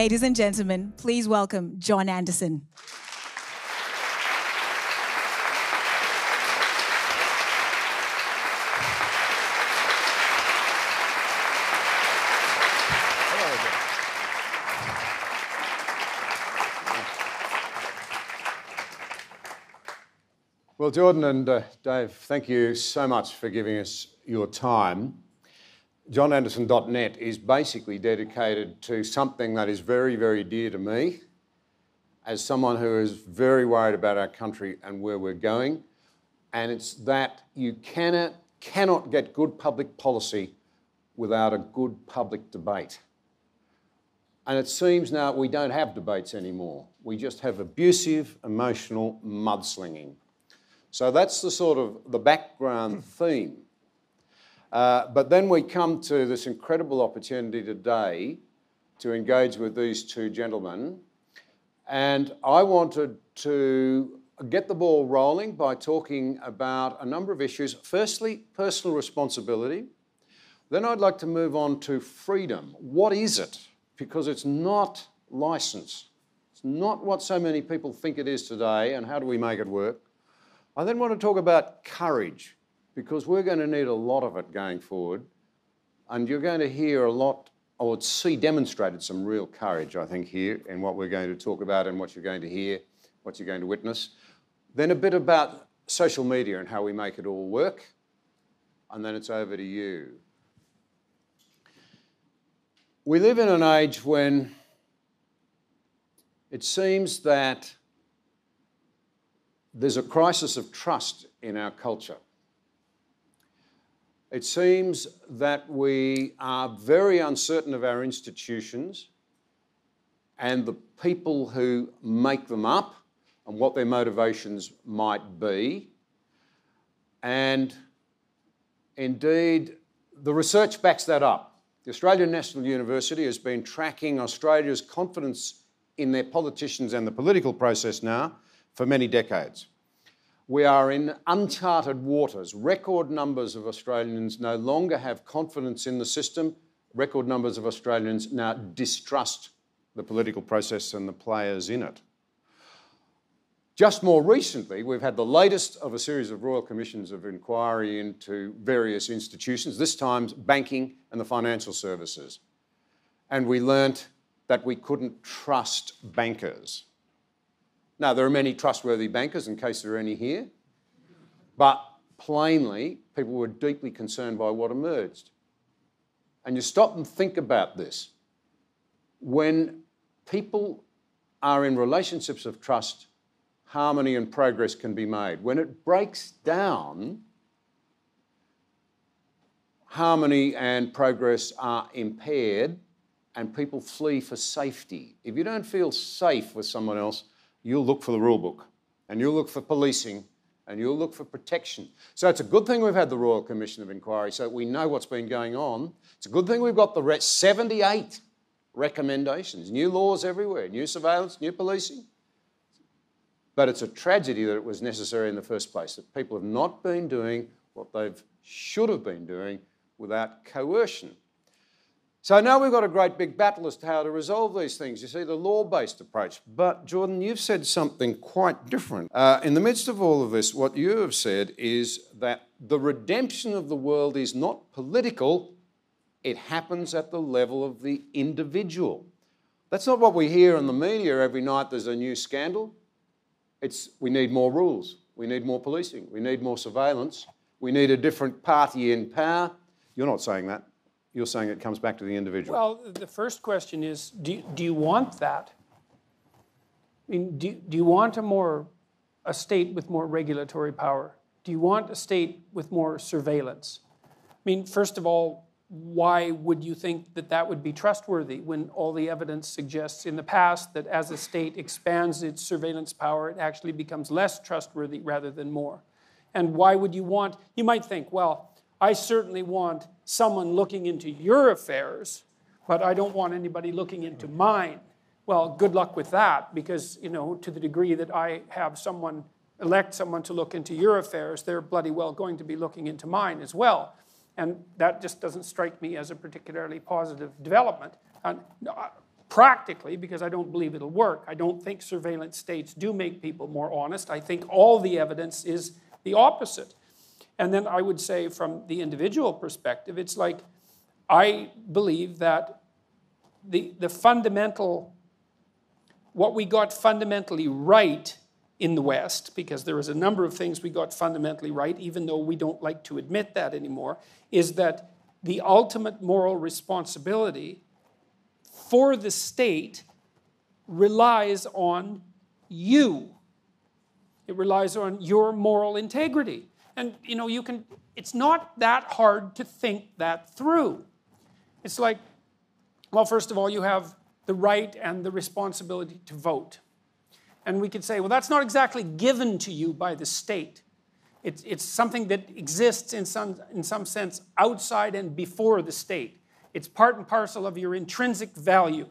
Ladies and gentlemen, please welcome John Anderson. Well, Jordan and Dave, thank you so much for giving us your time. JohnAnderson.net is basically dedicated to something that is very, very dear to me as someone who is very worried about our country and where we're going. And it's that you cannot get good public policy without a good public debate. And it seems now we don't have debates anymore. We just have abusive, emotional mudslinging. So that's the sort of the background theme. But then we come to this incredible opportunity today to engage with these two gentlemen. And I wanted to get the ball rolling by talking about a number of issues. Firstly, personal responsibility. Then I'd like to move on to freedom. What is it? Because it's not license. It's not what so many people think it is today, and how do we make it work? I then want to talk about courage, because we're going to need a lot of it going forward. And you're going to hear a lot, or see demonstrated some real courage, I think, here in what we're going to talk about and what you're going to hear, what you're going to witness. Then a bit about social media and how we make it all work. And then it's over to you. We live in an age when it seems that there's a crisis of trust in our culture. It seems that we are very uncertain of our institutions and the people who make them up and what their motivations might be. And indeed, the research backs that up. The Australian National University has been tracking Australia's confidence in their politicians and the political process now for many decades. We are in uncharted waters. Record numbers of Australians no longer have confidence in the system. Record numbers of Australians now distrust the political process and the players in it. Just more recently, we've had the latest of a series of royal commissions of inquiry into various institutions, this time banking and the financial services. And we learnt that we couldn't trust bankers. Now, there are many trustworthy bankers, in case there are any here, but plainly, people were deeply concerned by what emerged. And you stop and think about this. When people are in relationships of trust, harmony and progress can be made. When it breaks down, harmony and progress are impaired and people flee for safety. If you don't feel safe with someone else, you'll look for the rule book, and you'll look for policing, and you'll look for protection. So it's a good thing we've had the Royal Commission of Inquiry so we know what's been going on. It's a good thing we've got the 78 recommendations, new laws everywhere, new surveillance, new policing. But it's a tragedy that it was necessary in the first place, that people have not been doing what they should have been doing without coercion. So now we've got a great big battle as to how to resolve these things. You see, the law-based approach. But, Jordan, you've said something quite different. In the midst of all of this, what you have said is that the redemption of the world is not political, it happens at the level of the individual. That's not what we hear in the media every night there's a new scandal. It's we need more rules, we need more policing, we need more surveillance, we need a different party in power. You're not saying that. You're saying it comes back to the individual. Well, the first question is, do you want that? I mean, do you want a state with more regulatory power? Do you want a state with more surveillance? I mean, first of all, why would you think that that would be trustworthy when all the evidence suggests in the past that as a state expands its surveillance power, it actually becomes less trustworthy rather than more? And why would you might think, well, I certainly want someone looking into your affairs, but I don't want anybody looking into mine. Well, good luck with that, because, to the degree that I have elect someone to look into your affairs, they're bloody well going to be looking into mine as well. And that just doesn't strike me as a particularly positive development. And practically, because I don't believe it'll work. I don't think surveillance states do make people more honest. I think all the evidence is the opposite. And then I would say from the individual perspective, it's like I believe that the fundamental, what we got fundamentally right in the West, because there is a number of things we got fundamentally right, even though we don't like to admit that anymore, is that the ultimate moral responsibility for the state relies on you. It relies on your moral integrity. And it's not that hard to think that through. It's like, well, first of all, you have the right and the responsibility to vote. And we could say, well, that's not exactly given to you by the state. It's something that exists in some sense outside and before the state. It's part and parcel of your intrinsic value.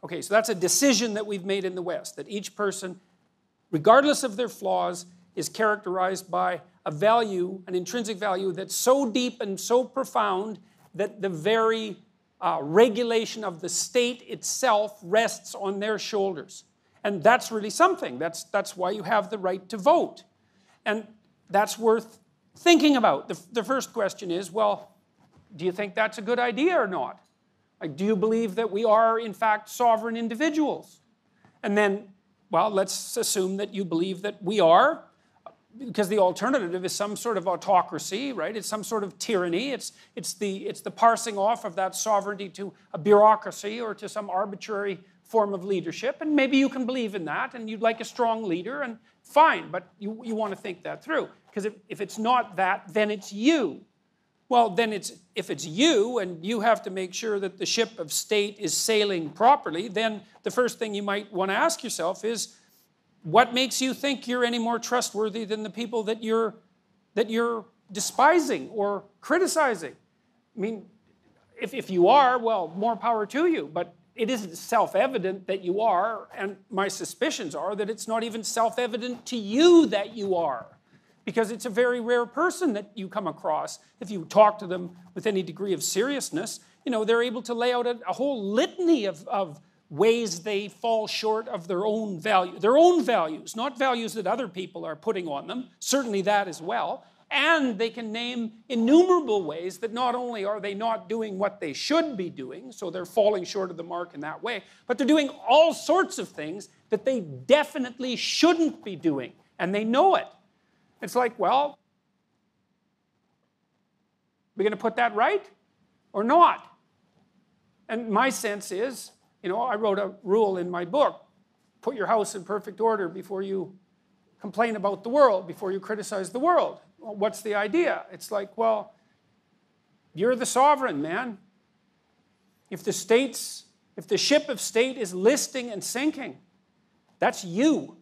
Okay, so that's a decision that we've made in the West, that each person, regardless of their flaws, is characterized by a value, an intrinsic value that's so deep and so profound that the very regulation of the state itself rests on their shoulders. And that's really something. That's why you have the right to vote. And that's worth thinking about. The first question is, well, do you think that's a good idea or not? Like, do you believe that we are, in fact, sovereign individuals? And then, well, let's assume that you believe that we are, because the alternative is some sort of autocracy, right? It's some sort of tyranny. It's the parsing off of that sovereignty to a bureaucracy or to some arbitrary form of leadership. And maybe you can believe in that, and you'd like a strong leader, and fine, but you want to think that through. Because if it's not that, then it's you. Well, then if it's you, and you have to make sure that the ship of state is sailing properly, then the first thing you might want to ask yourself is, what makes you think you're any more trustworthy than the people that you're despising or criticizing? I mean, if you are, well, more power to you, but it isn't self-evident that you are, and my suspicions are that it's not even self-evident to you that you are, because it's a very rare person that you come across. If you talk to them with any degree of seriousness, they're able to lay out a whole litany of ways they fall short of their own values, not values that other people are putting on them, certainly that as well. And they can name innumerable ways that not only are they not doing what they should be doing, so they're falling short of the mark in that way, but they're doing all sorts of things that they definitely shouldn't be doing, and they know it. It's like, well, we're going to put that right or not? And my sense is, I wrote a rule in my book, put your house in perfect order before you complain about the world, before you criticize the world. Well, what's the idea? It's like, well, you're the sovereign, man. If the ship of state is listing and sinking, that's you.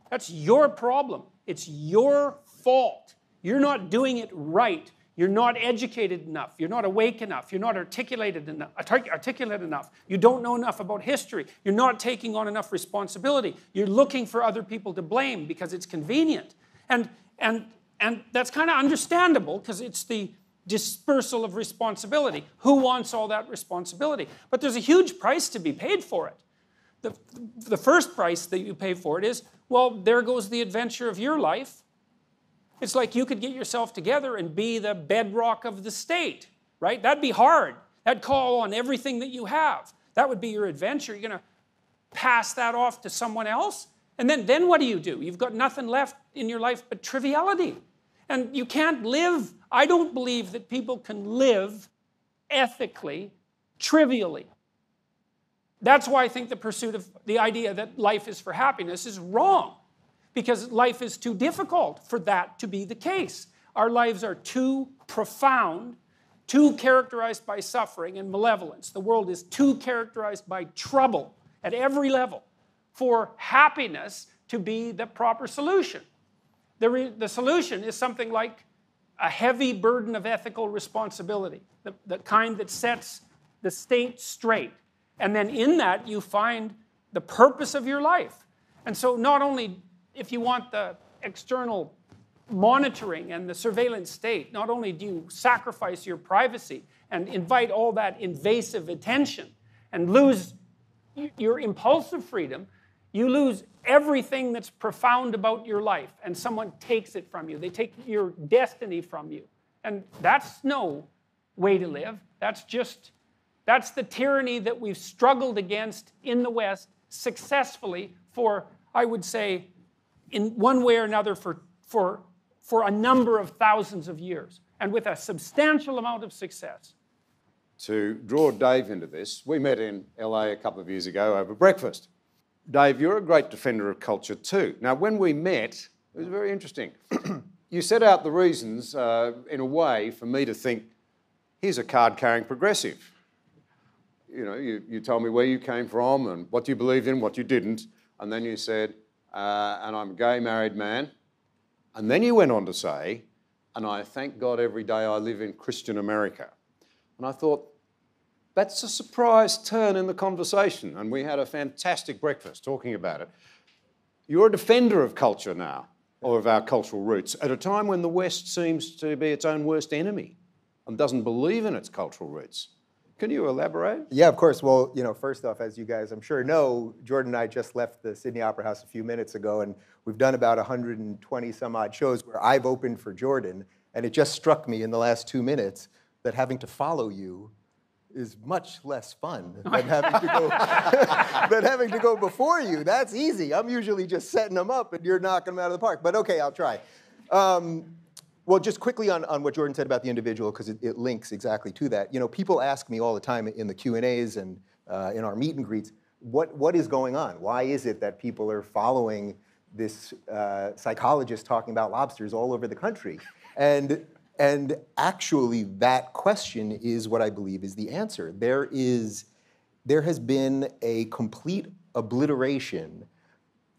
That's your problem. It's your fault. You're not doing it right. You're not educated enough. You're not awake enough. You're not articulate enough. You don't know enough about history. You're not taking on enough responsibility. You're looking for other people to blame because it's convenient. And that's kind of understandable because it's the dispersal of responsibility. Who wants all that responsibility? But there's a huge price to be paid for it. The first price that you pay for it is, well, there goes the adventure of your life. It's like you could get yourself together and be the bedrock of the state, right? That'd be hard. That'd call on everything that you have. That would be your adventure. You're going to pass that off to someone else? And then what do? You've got nothing left in your life but triviality. And you can't live. I don't believe that people can live ethically, trivially. That's why I think the pursuit of the idea that life is for happiness is wrong. Because life is too difficult for that to be the case. Our lives are too profound, too characterized by suffering and malevolence. The world is too characterized by trouble at every level for happiness to be the proper solution. The solution is something like a heavy burden of ethical responsibility, the kind that sets the state straight. And then in that, you find the purpose of your life. And so not only, if you want the external monitoring and the surveillance state, not only do you sacrifice your privacy and invite all that invasive attention and lose your impulsive freedom, you lose everything that's profound about your life, and someone takes it from you. They take your destiny from you. And that's no way to live. That's the tyranny that we've struggled against in the West successfully for, I would say, in one way or another for a number of thousands of years, and with a substantial amount of success. To draw Dave into this, we met in LA a couple of years ago over breakfast. Dave, you're a great defender of culture too. Now, when we met, it was very interesting. You set out the reasons in a way for me to think, here's a card-carrying progressive. You know, you told me where you came from and what you believed in, what you didn't, and then you said, and I'm a gay married man. And then you went on to say, and I thank God every day I live in Christian America. And I thought, that's a surprise turn in the conversation. And we had a fantastic breakfast talking about it. You're a defender of culture now, or of our cultural roots, at a time when the West seems to be its own worst enemy and doesn't believe in its cultural roots. Can you elaborate? Yeah, of course. Well, you know, first off, as you guys I'm sure know, Jordan and I just left the Sydney Opera House a few minutes ago, and we've done about 120 some odd shows where I've opened for Jordan, and it just struck me in the last 2 minutes that having to follow you is much less fun than having to go than having to go before you. That's easy. I'm usually just setting them up, and you're knocking them out of the park. But okay, I'll try. Well, just quickly on what Jordan said about the individual, because it links exactly to that. You know, people ask me all the time in the Q&As and in our meet and greets, what is going on? Why is it that people are following this psychologist talking about lobsters all over the country? And actually, that question is what I believe is the answer. There has been a complete obliteration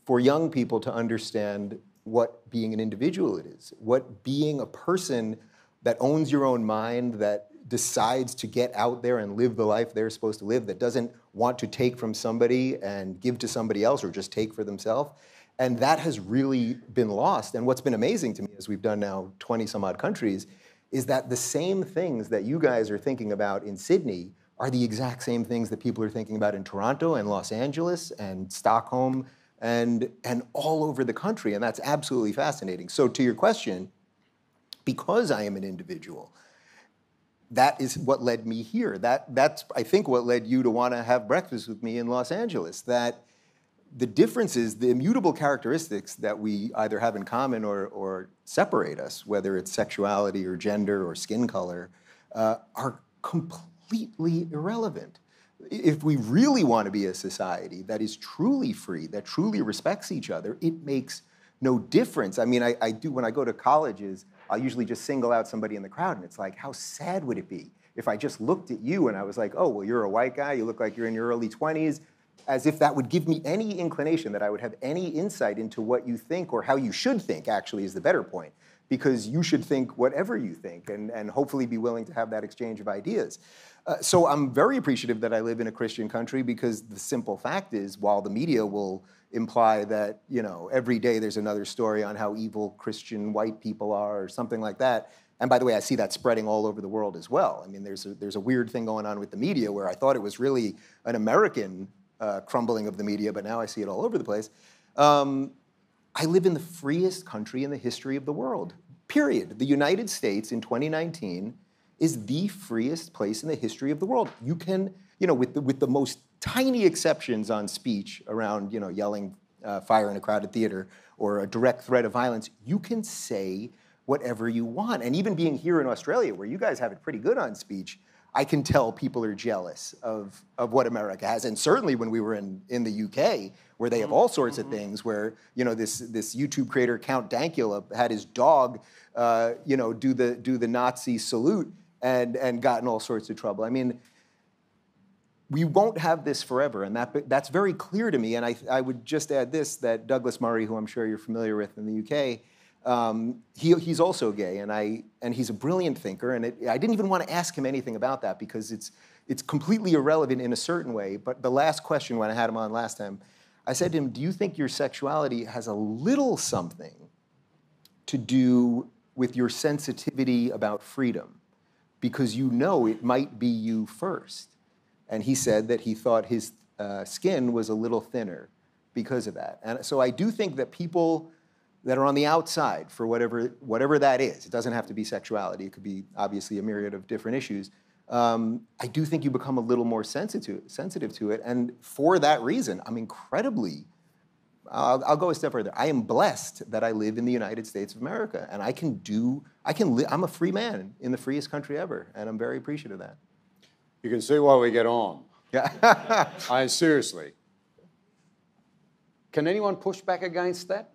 for young people to understand what being an individual it is, what being a person that owns your own mind, that decides to get out there and live the life they're supposed to live, that doesn't want to take from somebody and give to somebody else or just take for themselves. And that has really been lost. And what's been amazing to me, as we've done now 20 some odd countries, is that the same things that you guys are thinking about in Sydney are the exact same things that people are thinking about in Toronto and Los Angeles and Stockholm and all over the country, and that's absolutely fascinating. So to your question, because I am an individual, that is what led me here. That's, I think, what led you to want to have breakfast with me in Los Angeles, that the differences, the immutable characteristics that we either have in common or separate us, whether it's sexuality or gender or skin color, are completely irrelevant. If we really want to be a society that is truly free, that truly respects each other, it makes no difference. I mean, I do, when I go to colleges, I'll usually just single out somebody in the crowd, and it's like, how sad would it be if I just looked at you and I was like, oh, well, you're a white guy, you look like you're in your early 20s, as if that would give me any inclination that I would have any insight into what you think, or how you should think, actually, is the better point. Because you should think whatever you think, and hopefully be willing to have that exchange of ideas. So I'm very appreciative that I live in a Christian country, because the simple fact is, while the media will imply that, you know, every day there's another story on how evil Christian white people are or something like that, and by the way, I see that spreading all over the world as well. I mean, there's a weird thing going on with the media where I thought it was really an American crumbling of the media, but now I see it all over the place. I live in the freest country in the history of the world, period. The United States in 2019 is the freest place in the history of the world. You can, you know, with the most tiny exceptions on speech around, you know, yelling fire in a crowded theater or a direct threat of violence, you can say whatever you want. And even being here in Australia, where you guys have it pretty good on speech, I can tell people are jealous of what America has. And certainly when we were in the UK, where they have all sorts of things, where, you know, this YouTube creator, Count Dankula, had his dog, you know, do the Nazi salute and got in all sorts of trouble. I mean, we won't have this forever, and that's very clear to me. And I would just add this, that Douglas Murray, who I'm sure you're familiar with in the UK, he's also gay, and he's a brilliant thinker. And I didn't even want to ask him anything about that, because it's completely irrelevant in a certain way. But the last question, when I had him on last time, I said to him, do you think your sexuality has a little something to do with your sensitivity about freedom? Because you know it might be you first. And he said that he thought his skin was a little thinner because of that. And so I do think that people that are on the outside, for whatever that is, it doesn't have to be sexuality, it could be obviously a myriad of different issues, I do think you become a little more sensitive to it. And for that reason, I'm incredibly, I'll go a step further. I am blessed that I live in the United States of America, and I'm a free man in the freest country ever, and I'm very appreciative of that. You can see why we get on. Yeah. Seriously. Can anyone push back against that?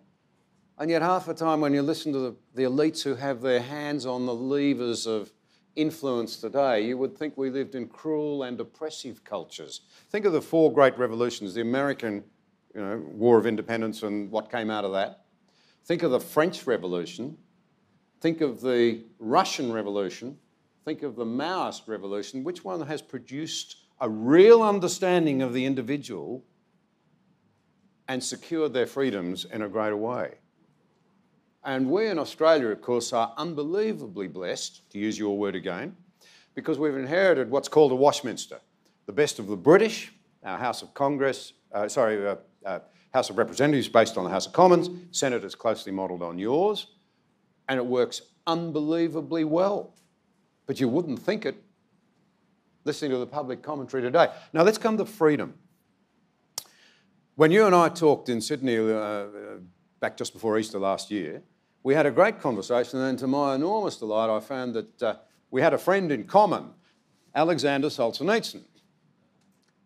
And yet half the time when you listen to the elites who have their hands on the levers of influence today, you would think we lived in cruel and oppressive cultures. Think of the 4 great revolutions, the American War of Independence and what came out of that. Think of the French Revolution. Think of the Russian Revolution. Think of the Maoist Revolution. Which one has produced a real understanding of the individual and secured their freedoms in a greater way? And we in Australia, of course, are unbelievably blessed, to use your word again, because we've inherited what's called a Westminster, the best of the British, our House of House of Representatives based on the House of Commons, Senate is closely modelled on yours, and it works unbelievably well. But you wouldn't think it listening to the public commentary today. Now let's come to freedom. When you and I talked in Sydney back just before Easter last year, we had a great conversation, and to my enormous delight, I found that we had a friend in common, Alexander Solzhenitsyn.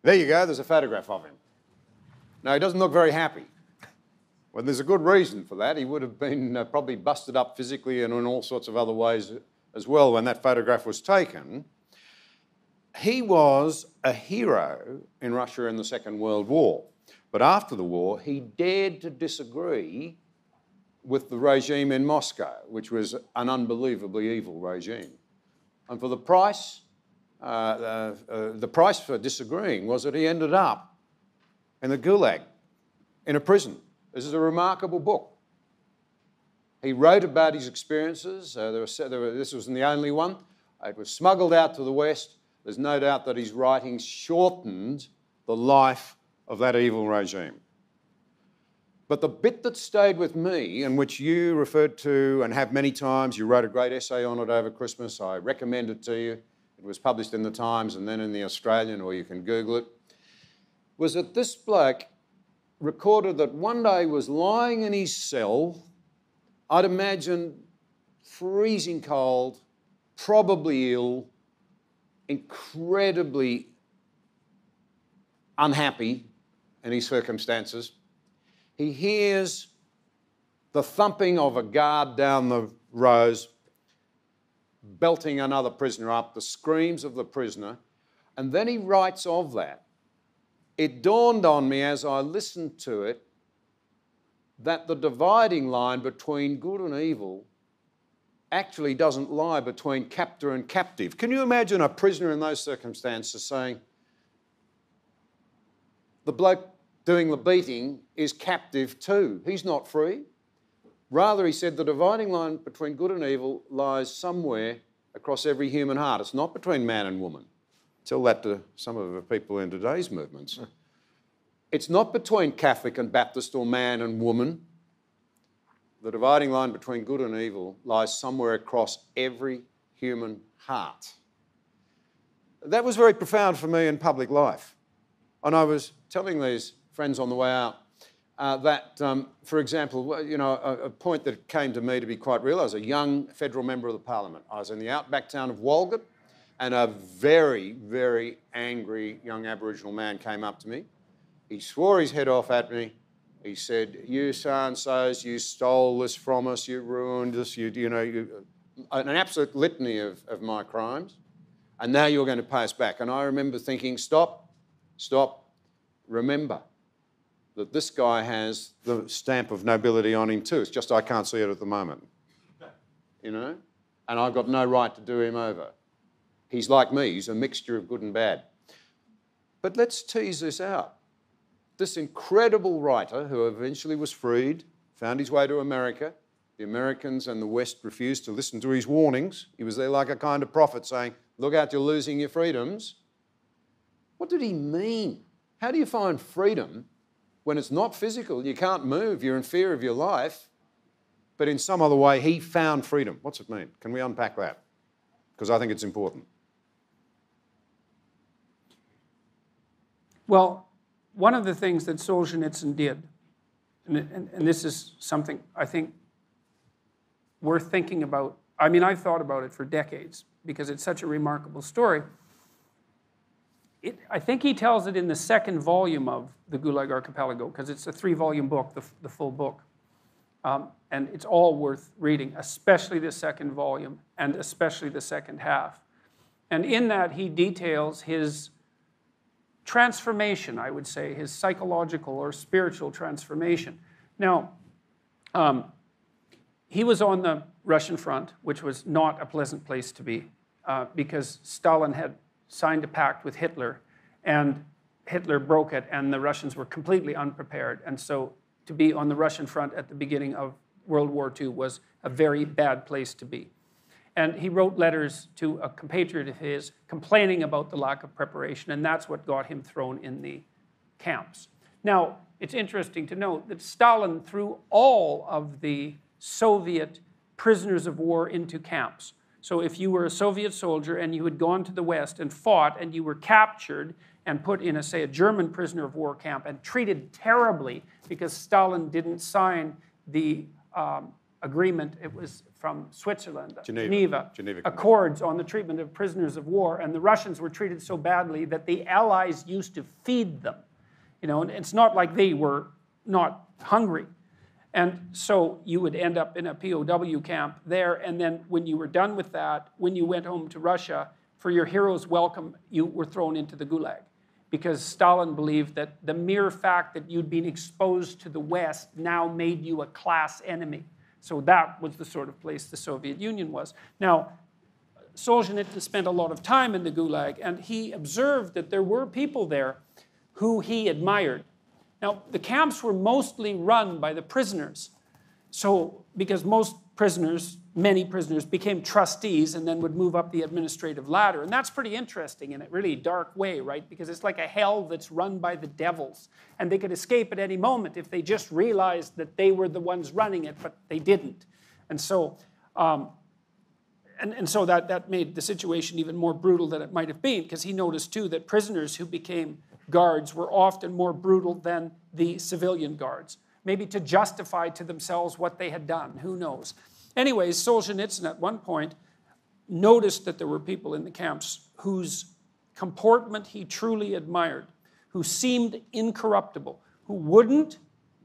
There you go, there's a photograph of him. Now, he doesn't look very happy. Well, there's a good reason for that. He would have been probably busted up physically and in all sorts of other ways as well when that photograph was taken. He was a hero in Russia in the Second World War. But after the war, he dared to disagree with the regime in Moscow, which was an unbelievably evil regime. And for the price for disagreeing was that he ended up in the Gulag, in a prison. This is a remarkable book. He wrote about his experiences. This wasn't the only one. It was smuggled out to the West. There's no doubt that his writings shortened the life of that evil regime. But the bit that stayed with me, and which you referred to and have many times, you wrote a great essay on it over Christmas, I recommend it to you. It was published in the Times and then in the Australian, or you can Google it, was that this bloke recorded that one day he was lying in his cell, I'd imagine freezing cold, probably ill, incredibly unhappy in his circumstances. He hears the thumping of a guard down the rows, belting another prisoner up, the screams of the prisoner, and then he writes of that. It dawned on me as I listened to it that the dividing line between good and evil actually doesn't lie between captor and captive. Can you imagine a prisoner in those circumstances saying, the bloke doing the beating is captive too. He's not free. Rather, he said, the dividing line between good and evil lies somewhere across every human heart. It's not between man and woman. Tell that to some of the people in today's movements. It's not between Catholic and Baptist or man and woman. The dividing line between good and evil lies somewhere across every human heart. That was very profound for me in public life. And I was telling these friends on the way out that, for example, a point that came to me to be quite real. I was a young federal member of the parliament. I was in the outback town of Walgett, and a very, very angry young Aboriginal man came up to me. He swore his head off at me. He said, you so-and-sos, you stole this from us, you ruined us, an absolute litany of my crimes, and now you're going to pay us back. And I remember thinking, stop, remember that this guy has the stamp of nobility on him too. It's just I can't see it at the moment, and I've got no right to do him over. He's like me, he's a mixture of good and bad. But let's tease this out. This incredible writer who eventually was freed, found his way to America. The Americans and the West refused to listen to his warnings. He was there like a kind of prophet saying, look out, you're losing your freedoms. What did he mean How do you find freedom when it's not physical? You can't move, you're in fear of your life, but in some other way he found freedom. What's it mean? Can we unpack that? Because I think it's important. Well, one of the things that Solzhenitsyn did, and this is something I think worth thinking about. I mean, I've thought about it for decades because it's such a remarkable story. I think he tells it in the second volume of the Gulag Archipelago, because it's a 3-volume book, the full book. And it's all worth reading, especially the second volume and especially the second half. And in that, he details his transformation, I would say, his psychological or spiritual transformation. Now, he was on the Russian front, which was not a pleasant place to be, because Stalin had signed a pact with Hitler, and Hitler broke it, and the Russians were completely unprepared. And so to be on the Russian front at the beginning of World War II was a very bad place to be. And he wrote letters to a compatriot of his complaining about the lack of preparation, and that's what got him thrown in the camps. Now, it's interesting to note that Stalin threw all of the Soviet prisoners of war into camps. So if you were a Soviet soldier and you had gone to the West and fought and you were captured and put in, say, a German prisoner of war camp and treated terribly because Stalin didn't sign the agreement, it was from Switzerland, Geneva Accords on the treatment of prisoners of war, and the Russians were treated so badly that the Allies used to feed them. You know, and it's not like they were not hungry. And so you would end up in a POW camp there, and then when you were done with that, when you went home to Russia, for your hero's welcome, you were thrown into the Gulag. Because Stalin believed that the mere fact that you'd been exposed to the West now made you a class enemy. So that was the sort of place the Soviet Union was. Now, Solzhenitsyn spent a lot of time in the Gulag, and he observed that there were people there who he admired. Now, the camps were mostly run by the prisoners. So, because most prisoners, many prisoners, became trustees and then would move up the administrative ladder. And that's pretty interesting in a really dark way, right? Because it's like a hell that's run by the devils. And they could escape at any moment if they just realized that they were the ones running it, but they didn't. And so, so that made the situation even more brutal than it might have been, because he noticed, too, that prisoners who became guards were often more brutal than the civilian guards, maybe to justify to themselves what they had done. Who knows? Anyways, Solzhenitsyn at one point noticed that there were people in the camps whose comportment he truly admired, who seemed incorruptible, who wouldn't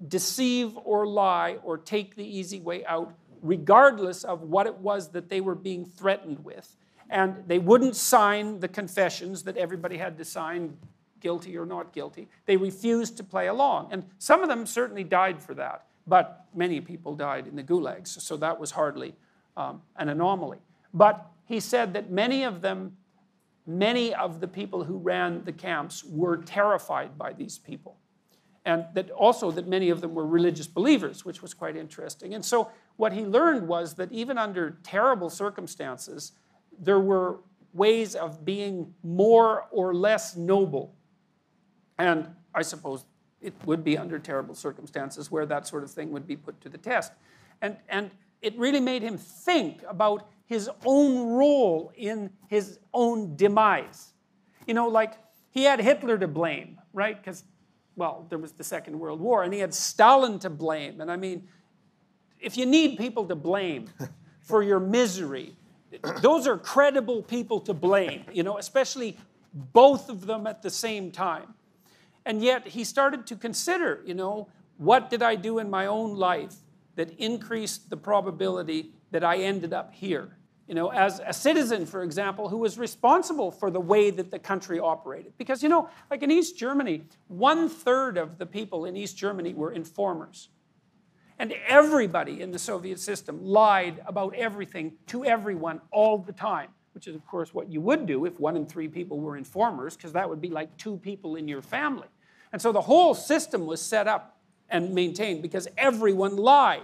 deceive or lie or take the easy way out, regardless of what it was that they were being threatened with. And they wouldn't sign the confessions that everybody had to sign, guilty or not guilty. They refused to play along. And some of them certainly died for that, but many people died in the gulags, so that was hardly an anomaly. But he said that many of the people who ran the camps were terrified by these people. And that also that many of them were religious believers, which was quite interesting. And so what he learned was that even under terrible circumstances, there were ways of being more or less noble. And I suppose it would be under terrible circumstances where that sort of thing would be put to the test. And it really made him think about his own role in his own demise. You know, like, he had Hitler to blame, right? Because, well, there was the Second World War, and he had Stalin to blame. And I mean, if you need people to blame for your misery, those are credible people to blame, you know, especially both of them at the same time. And yet he started to consider, you know, what did I do in my own life that increased the probability that I ended up here? You know, as a citizen, for example, who was responsible for the way that the country operated. Because, you know, like in East Germany, 1/3 of the people in East Germany were informers. And everybody in the Soviet system lied about everything to everyone all the time, which is, of course, what you would do if 1 in 3 people were informers, because that would be like 2 people in your family. And so the whole system was set up and maintained because everyone lied.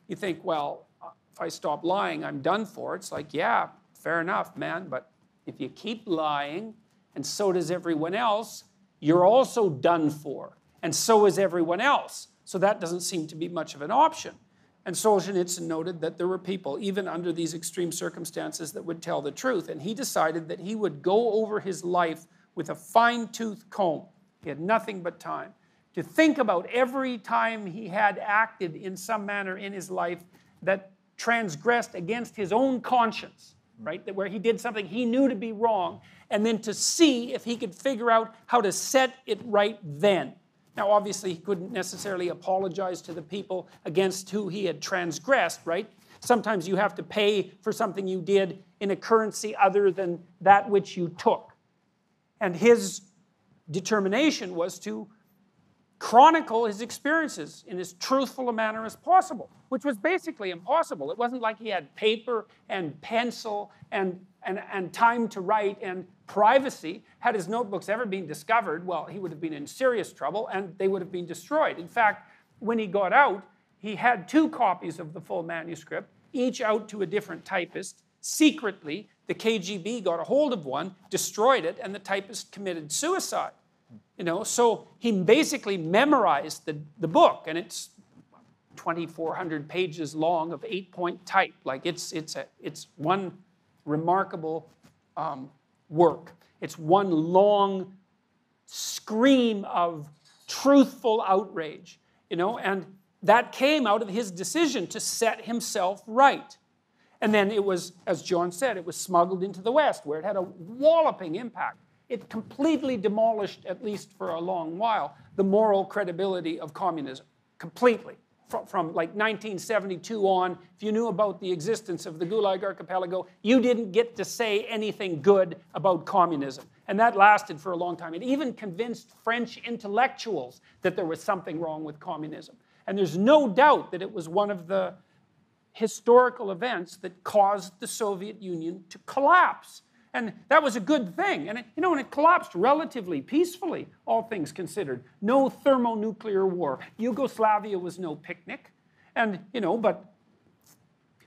You think, well, if I stop lying, I'm done for. It's like, yeah, fair enough, man, but if you keep lying, and so does everyone else, you're also done for, and so is everyone else. So that doesn't seem to be much of an option. And Solzhenitsyn noted that there were people, even under these extreme circumstances, that would tell the truth. And he decided that he would go over his life with a fine-tooth comb. He had nothing but time to think about every time he had acted in some manner in his life that transgressed against his own conscience, right? That where he did something he knew to be wrong, and then to see if he could figure out how to set it right then. Now, obviously, he couldn't necessarily apologize to the people against who he had transgressed, right? Sometimes you have to pay for something you did in a currency other than that which you took. And his determination was to chronicle his experiences in as truthful a manner as possible, which was basically impossible. It wasn't like he had paper and pencil and time to write and privacy. Had his notebooks ever been discovered, well, he would have been in serious trouble and they would have been destroyed. In fact, when he got out, he had 2 copies of the full manuscript, each out to a different typist. Secretly, the KGB got a hold of one, destroyed it, and the typist committed suicide. So he basically memorized the book, and it's 2,400 pages long of 8-point type. Like it's one remarkable work. It's one long scream of truthful outrage, and that came out of his decision to set himself right. And then it was, as John said, it was smuggled into the West, where it had a walloping impact. It completely demolished, at least for a long while, the moral credibility of communism. Completely. From like 1972 on, if you knew about the existence of the Gulag Archipelago, you didn't get to say anything good about communism. And that lasted for a long time. It even convinced French intellectuals that there was something wrong with communism. And there's no doubt that it was one of the historical events that caused the Soviet Union to collapse. And that was a good thing. And it collapsed relatively peacefully, all things considered. No thermonuclear war. Yugoslavia was no picnic. And, but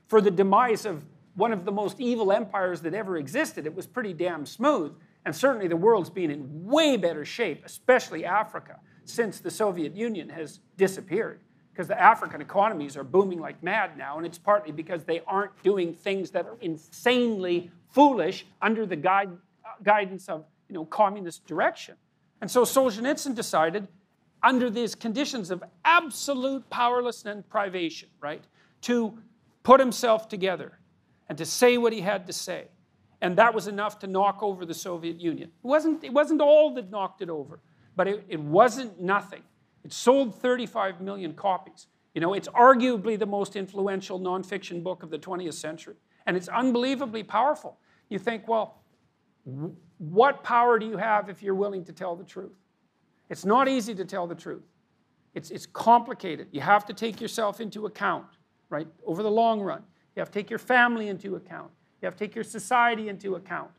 for the demise of one of the most evil empires that ever existed, it was pretty damn smooth. And certainly the world's been in way better shape, especially Africa, since the Soviet Union has disappeared. Because the African economies are booming like mad now, and it's partly because they aren't doing things that are insanely foolish under the guidance of communist direction. And so Solzhenitsyn decided, under these conditions of absolute powerlessness and privation, right, to put himself together and to say what he had to say. And that was enough to knock over the Soviet Union. It wasn't all that knocked it over, but it wasn't nothing. It sold 35 million copies. It's arguably the most influential nonfiction book of the 20th century. And it's unbelievably powerful. You think, well, what power do you have if you're willing to tell the truth? It's not easy to tell the truth. It's complicated. You have to take yourself into account, right, over the long run. You have to take your family into account. You have to take your society into account.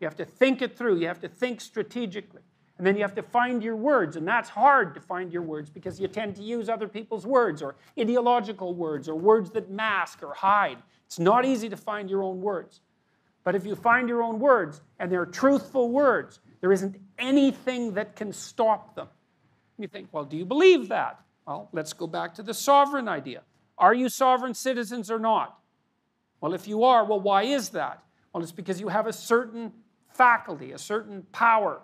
You have to think it through. You have to think strategically. And then you have to find your words, and that's hard to find your words because you tend to use other people's words or ideological words or words that mask or hide. It's not easy to find your own words. But if you find your own words, and they're truthful words, there isn't anything that can stop them. You think, well, do you believe that? Well, let's go back to the sovereign idea. Are you sovereign citizens or not? Well, if you are, well, why is that? Well, it's because you have a certain faculty, a certain power.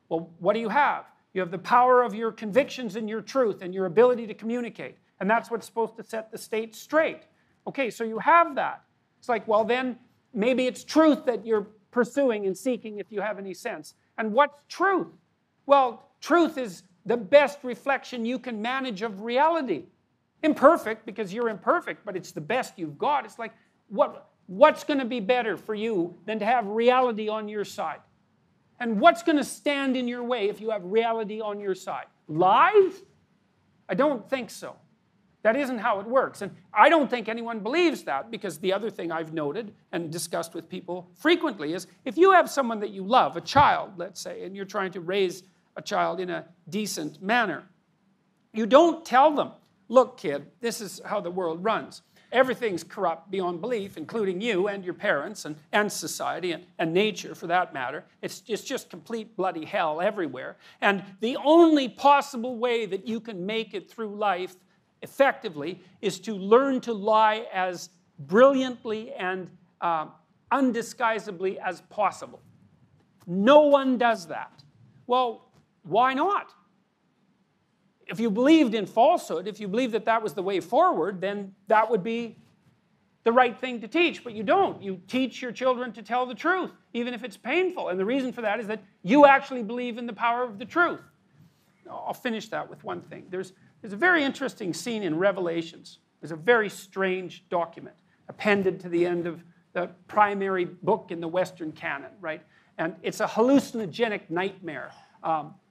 Well, what do you have? You have the power of your convictions and your truth and your ability to communicate. And that's what's supposed to set the state straight. Okay, so you have that. It's like, well, then maybe it's truth that you're pursuing and seeking if you have any sense. And what's truth? Well, truth is the best reflection you can manage of reality. Imperfect, because you're imperfect, but it's the best you've got. It's like, what's going to be better for you than to have reality on your side? And what's going to stand in your way if you have reality on your side? Lies? I don't think so. That isn't how it works. And I don't think anyone believes that, because the other thing I've noted and discussed with people frequently is if you have someone that you love, a child, let's say, and you're trying to raise a child in a decent manner, you don't tell them, look, kid, this is how the world runs. Everything's corrupt beyond belief, including you and your parents and society and nature, for that matter. It's just complete bloody hell everywhere. And the only possible way that you can make it through life effectively is to learn to lie as brilliantly and undisguisedly as possible. No one does that. Well, why not? If you believed in falsehood, if you believed that that was the way forward, then that would be the right thing to teach. But you don't. You teach your children to tell the truth, even if it's painful. And the reason for that is that you actually believe in the power of the truth. I'll finish that with one thing. There's a very interesting scene in Revelations. There's a very strange document appended to the end of the primary book in the Western canon, right? And it's a hallucinogenic nightmare,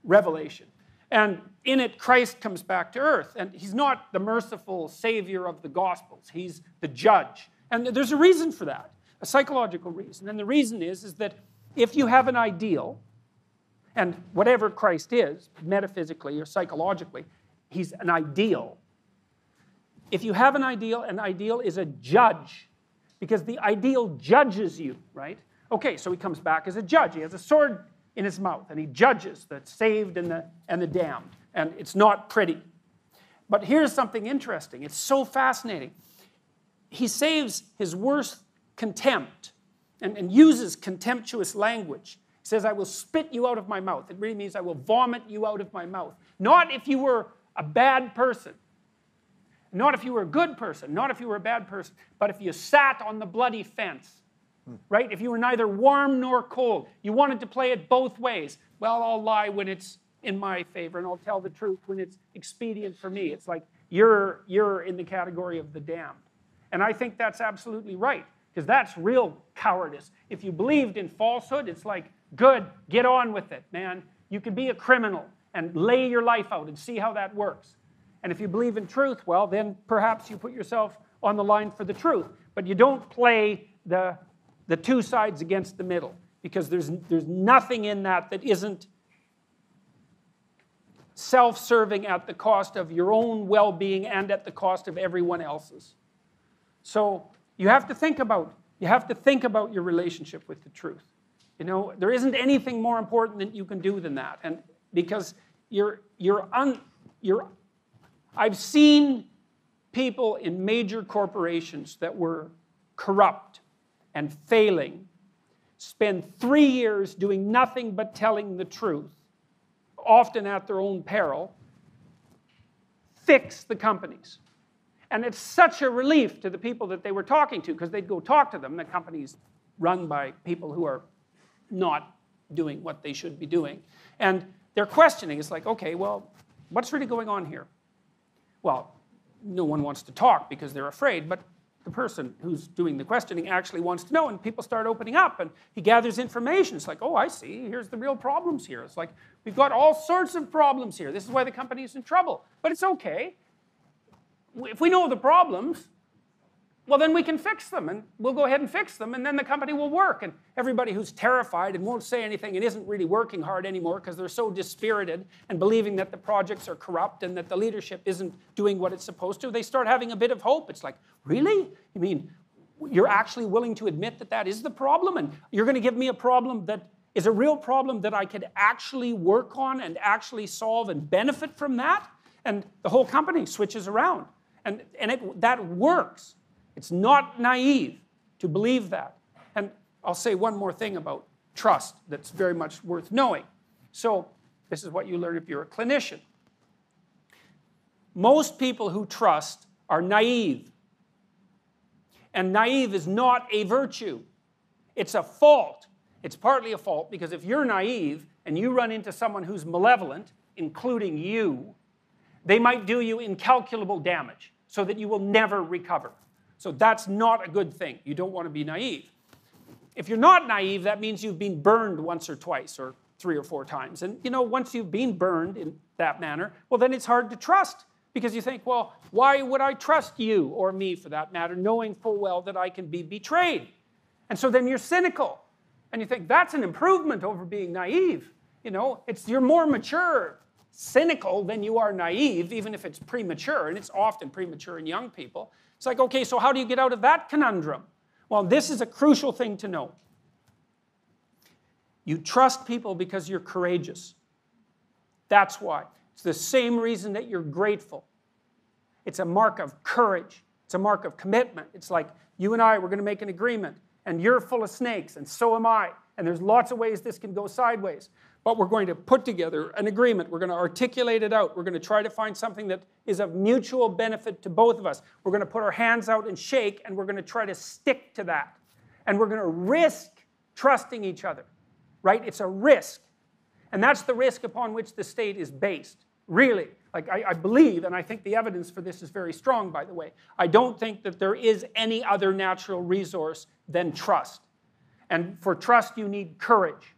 Revelation. And in it, Christ comes back to earth. And he's not the merciful savior of the Gospels. He's the judge. And there's a reason for that, a psychological reason. And the reason is that if you have an ideal, and whatever Christ is, metaphysically or psychologically, he's an ideal. If you have an ideal is a judge, because the ideal judges you, right? Okay, so he comes back as a judge. He has a sword in his mouth, and he judges the saved and the damned. And it's not pretty. But here's something interesting. It's so fascinating. He saves his worst contempt and uses contemptuous language. He says, I will spit you out of my mouth. It really means I will vomit you out of my mouth. Not if you were a bad person. Not if you were a good person. Not if you were a bad person. But if you sat on the bloody fence. Right? If you were neither warm nor cold, you wanted to play it both ways. Well, I'll lie when it's in my favor, and I'll tell the truth when it's expedient for me. It's like you're in the category of the damned. And I think that's absolutely right, because that's real cowardice. If you believed in falsehood, it's like, good, get on with it, man. You can be a criminal and lay your life out and see how that works. And if you believe in truth, well, then perhaps you put yourself on the line for the truth. But you don't play the two sides against the middle, because there's nothing in that isn't self-serving at the cost of your own well-being and at the cost of everyone else's. So you have to think about your relationship with the truth. You know, there isn't anything more important that you can do than that, and because I've seen people in major corporations that were corrupt and failing, spend 3 years doing nothing but telling the truth, often at their own peril, fix the companies. And it's such a relief to the people that they were talking to, because they'd go talk to them. The company's run by people who are not doing what they should be doing. And they're questioning. It's like, okay, well, what's really going on here? Well, no one wants to talk because they're afraid, but the person who's doing the questioning actually wants to know, and people start opening up, and he gathers information. It's like, oh, I see, here's the real problems here. It's like, we've got all sorts of problems here. This is why the company is in trouble. But it's okay. If we know the problems, well, then we can fix them, and we'll go ahead and fix them, and then the company will work. And everybody who's terrified and won't say anything and isn't really working hard anymore because they're so dispirited and believing that the projects are corrupt and that the leadership isn't doing what it's supposed to, they start having a bit of hope. It's like, really? You mean you're actually willing to admit that that is the problem, and you're going to give me a problem that is a real problem that I could actually work on and actually solve and benefit from that? And the whole company switches around. And that works. It's not naive to believe that. And I'll say one more thing about trust that's very much worth knowing. So this is what you learn if you're a clinician. Most people who trust are naive. And naive is not a virtue. It's a fault. It's partly a fault because if you're naive and you run into someone who's malevolent, including you, they might do you incalculable damage so that you will never recover. So that's not a good thing. You don't want to be naive. If you're not naive, that means you've been burned once or twice or 3 or 4 times. And, you know, once you've been burned in that manner, well, then it's hard to trust because you think, well, why would I trust you or me, for that matter, knowing full well that I can be betrayed? And so then you're cynical. And you think, that's an improvement over being naive. You know, you're more mature, cynical than you are naive, even if it's premature. And it's often premature in young people. It's like, okay, so how do you get out of that conundrum? Well, this is a crucial thing to know. You trust people because you're courageous. That's why. It's the same reason that you're grateful. It's a mark of courage. It's a mark of commitment. It's like, you and I, we're going to make an agreement, and you're full of snakes, and so am I. And there's lots of ways this can go sideways. But we're going to put together an agreement. We're going to articulate it out. We're going to try to find something that is of mutual benefit to both of us. We're going to put our hands out and shake, and we're going to try to stick to that. And we're going to risk trusting each other, right? It's a risk. And that's the risk upon which the state is based, really. Like, I believe, and I think the evidence for this is very strong, by the way. I don't think that there is any other natural resource than trust. And for trust, you need courage,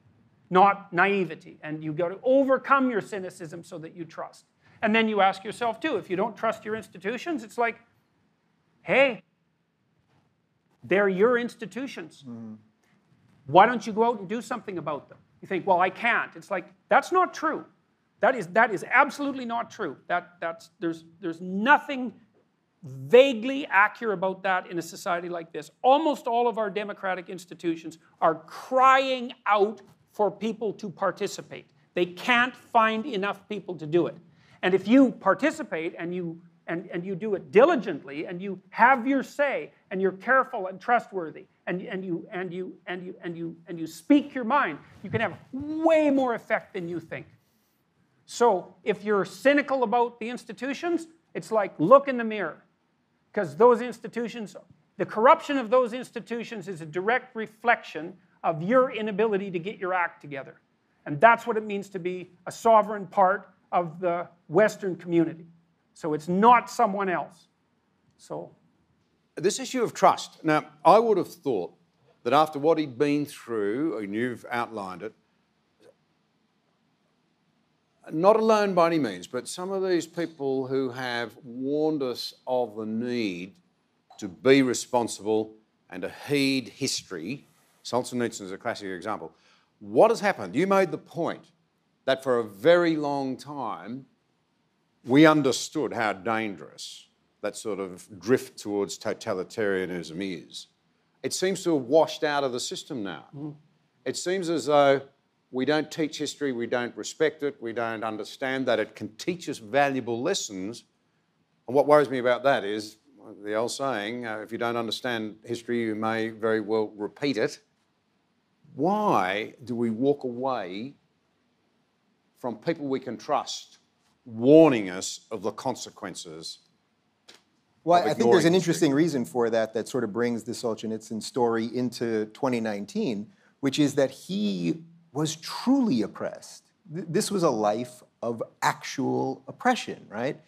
not naivety. And you've got to overcome your cynicism so that you trust. And then you ask yourself, too, if you don't trust your institutions, it's like, hey, they're your institutions. Mm-hmm. Why don't you go out and do something about them? You think, well, I can't. It's like, that's not true. That is absolutely not true. There's nothing vaguely accurate about that in a society like this. Almost all of our democratic institutions are crying out for people to participate. They can't find enough people to do it. And if you participate and you do it diligently and you have your say and you're careful and trustworthy and you speak your mind, you can have way more effect than you think. So if you're cynical about the institutions, it's like, look in the mirror. Because those institutions, the corruption of those institutions is a direct reflection of your inability to get your act together. And that's what it means to be a sovereign part of the Western community. So it's not someone else. So this issue of trust. Now, I would have thought that after what he'd been through, and you've outlined it, not alone by any means, but some of these people who have warned us of the need to be responsible and to heed history. Solzhenitsyn is a classic example. What has happened? You made the point that for a very long time, we understood how dangerous that sort of drift towards totalitarianism is. It seems to have washed out of the system now. Mm. It seems as though we don't teach history, we don't respect it, we don't understand that it can teach us valuable lessons. And what worries me about that is the old saying, if you don't understand history, you may very well repeat it. Why do we walk away from people we can trust warning us of the consequences? Well, I think there's an interesting reason for that sort of brings the Solzhenitsyn story into 2019, which is that he was truly oppressed. This was a life of actual oppression, right?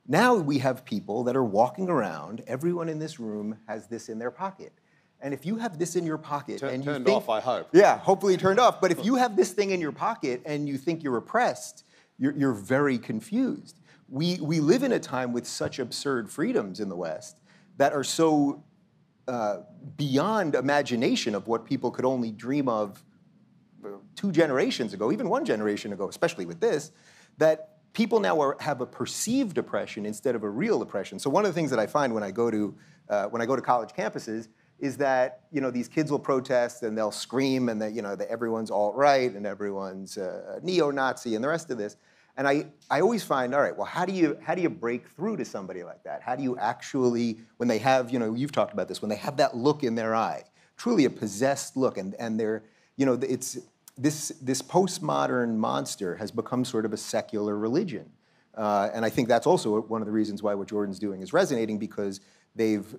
Now we have people that are walking around, everyone in this room has this in their pocket. And if you have this in your pocket and you turned think, off, I hope. Yeah, hopefully turned off. But if you have this thing in your pocket and you think you're oppressed, you're very confused. We live in a time with such absurd freedoms in the West that are so beyond imagination of what people could only dream of 2 generations ago, even 1 generation ago, especially with this, that people now have a perceived oppression instead of a real oppression. So one of the things that I find when I go to college campuses is that these kids will protest and they'll scream and that that everyone's alt-right and everyone's neo-Nazi and the rest of this. And I always find, all right, well, how do you break through to somebody like that? How do you actually, when they have, you've talked about this, when they have that look in their eye, truly a possessed look, and they're, it's this postmodern monster has become sort of a secular religion. And I think that's also one of the reasons why what Jordan's doing is resonating, because they've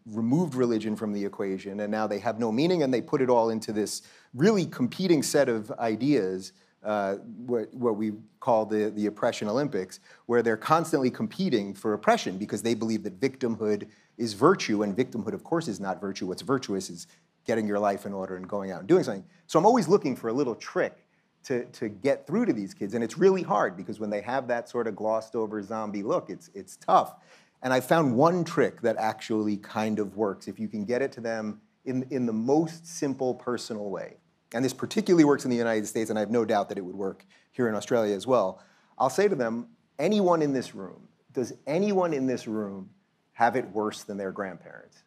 removed religion from the equation, and now they have no meaning, and they put it all into this really competing set of ideas, what we call the oppression Olympics, where they're constantly competing for oppression because they believe that victimhood is virtue, and victimhood, of course, is not virtue. What's virtuous is getting your life in order and going out and doing something. So I'm always looking for a little trick to get through to these kids, and it's really hard because when they have that sort of glossed over zombie look, it's tough. And I found one trick that actually kind of works if you can get it to them in the most simple, personal way. And this particularly works in the United States, and I have no doubt that it would work here in Australia as well. I'll say to them, anyone in this room, does anyone in this room have it worse than their grandparents?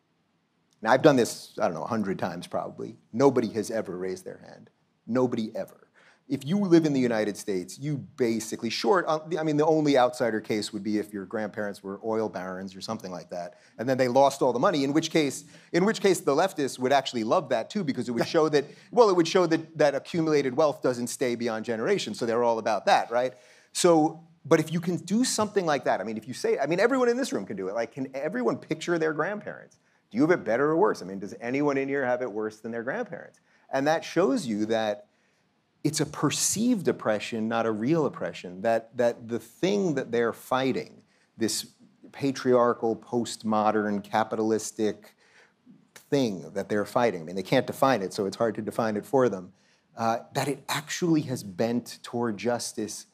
Now, I've done this, I don't know, 100 times probably. Nobody has ever raised their hand. Nobody ever. If you live in the United States, you basically, I mean, the only outsider case would be if your grandparents were oil barons or something like that, and then they lost all the money, in which case the leftists would actually love that too, because it would show that, well, it would show that accumulated wealth doesn't stay beyond generations, so they're all about that, right? So, but if you can do something like that, I mean, if you say, I mean, everyone in this room can do it. Like, can everyone picture their grandparents? Do you have it better or worse? I mean, does anyone in here have it worse than their grandparents? And that shows you that it's a perceived oppression, not a real oppression, that the thing that they're fighting, this patriarchal, postmodern, capitalistic thing that they're fighting, I mean, they can't define it, so it's hard to define it for them, that it actually has bent toward justice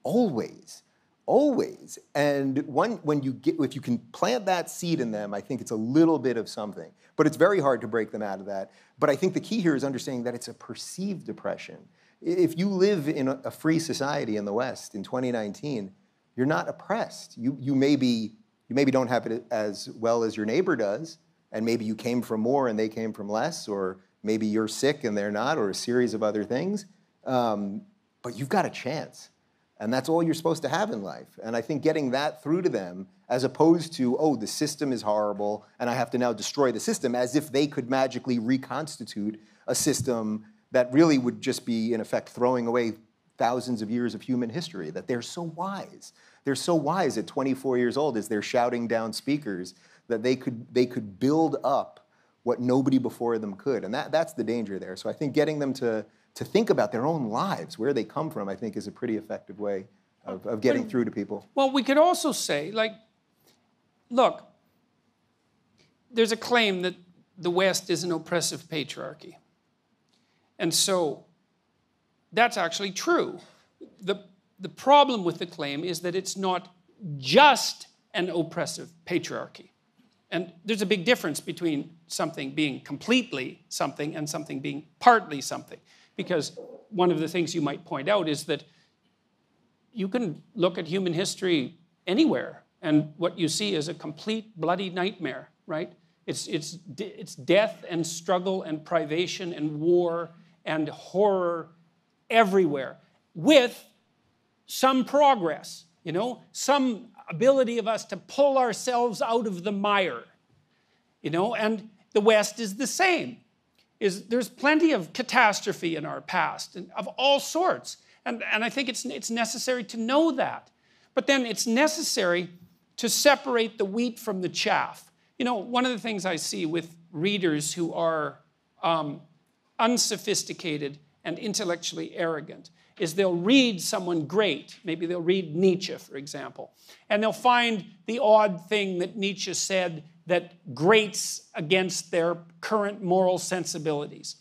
always, always. And if you can plant that seed in them, I think it's a little bit of something. But it's very hard to break them out of that. But I think the key here is understanding that it's a perceived oppression. If you live in a free society in the West in 2019, you're not oppressed. You maybe don't have it as well as your neighbor does, and maybe you came from more and they came from less, or maybe you're sick and they're not, or a series of other things. But you've got a chance. And that's all you're supposed to have in life. And I think getting that through to them, as opposed to, oh, the system is horrible, and I have to now destroy the system, as if they could magically reconstitute a system that really would just be, in effect, throwing away thousands of years of human history, that they're so wise. They're so wise at 24 years old as they're shouting down speakers that they could build up what nobody before them could. And that's the danger there. So I think getting them to think about their own lives, where they come from, I think is a pretty effective way of getting through to people. Well, we could also say, like, look, there's a claim that the West is an oppressive patriarchy. And so that's actually true. The problem with the claim is that it's not just an oppressive patriarchy. And there's a big difference between something being completely something and something being partly something. Because one of the things you might point out is that you can look at human history anywhere, and what you see is a complete bloody nightmare, right? It's death and struggle and privation and war and horror everywhere, with some progress, you know, some ability of us to pull ourselves out of the mire, you know, and the West is the same. There's plenty of catastrophe in our past, and of all sorts, and I think it's necessary to know that. But then it's necessary to separate the wheat from the chaff. You know, one of the things I see with readers who are unsophisticated and intellectually arrogant is they'll read someone great. Maybe they'll read Nietzsche, for example, and they'll find the odd thing that Nietzsche said that grates against their current moral sensibilities,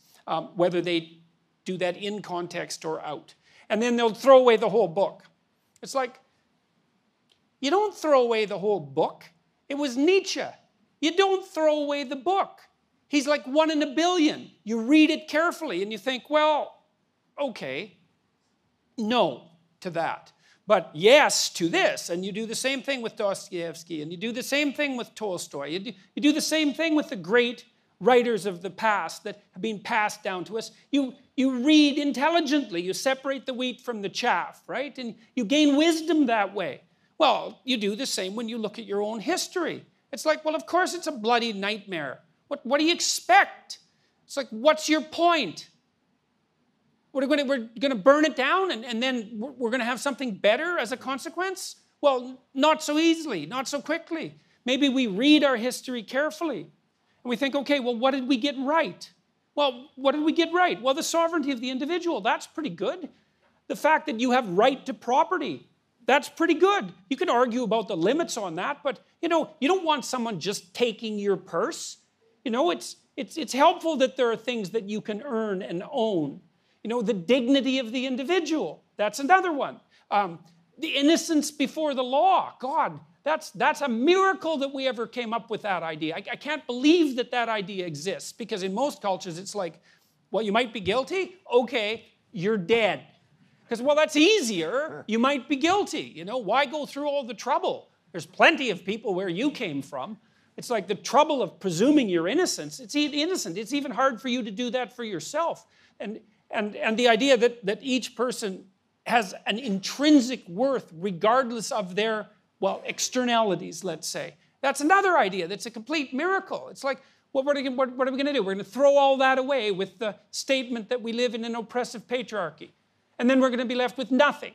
whether they do that in context or out. And then they'll throw away the whole book. It's like, you don't throw away the whole book. It was Nietzsche. You don't throw away the book. He's like 1 in a billion. You read it carefully and you think, well, okay, no to that. But yes to this. And you do the same thing with Dostoevsky, and you do the same thing with Tolstoy. You do the same thing with the great writers of the past that have been passed down to us. You read intelligently. You separate the wheat from the chaff, right? And you gain wisdom that way. Well, you do the same when you look at your own history. It's like, well, of course it's a bloody nightmare. What do you expect? It's like, what's your point? We're going to burn it down and then we're going to have something better as a consequence? Well, not so easily, not so quickly. Maybe we read our history carefully and we think, okay, well, what did we get right? Well, what did we get right? Well, the sovereignty of the individual, that's pretty good. The fact that you have right to property, that's pretty good. You can argue about the limits on that, but you know, you don't want someone just taking your purse. You know, it's helpful that there are things that you can earn and own. You know, the dignity of the individual, that's another one. The innocence before the law, God, that's a miracle that we ever came up with that idea. I can't believe that idea exists, because in most cultures it's like, well, you might be guilty, okay, you're dead. Because, well, that's easier, you might be guilty, you know, why go through all the trouble? There's plenty of people where you came from. It's like the trouble of presuming your innocence. It's innocent. It's even hard for you to do that for yourself. And the idea that each person has an intrinsic worth regardless of their, well, externalities, let's say. That's another idea that's a complete miracle. It's like, well, what are we going to do? We're going to throw all that away with the statement that we live in an oppressive patriarchy. And then we're going to be left with nothing.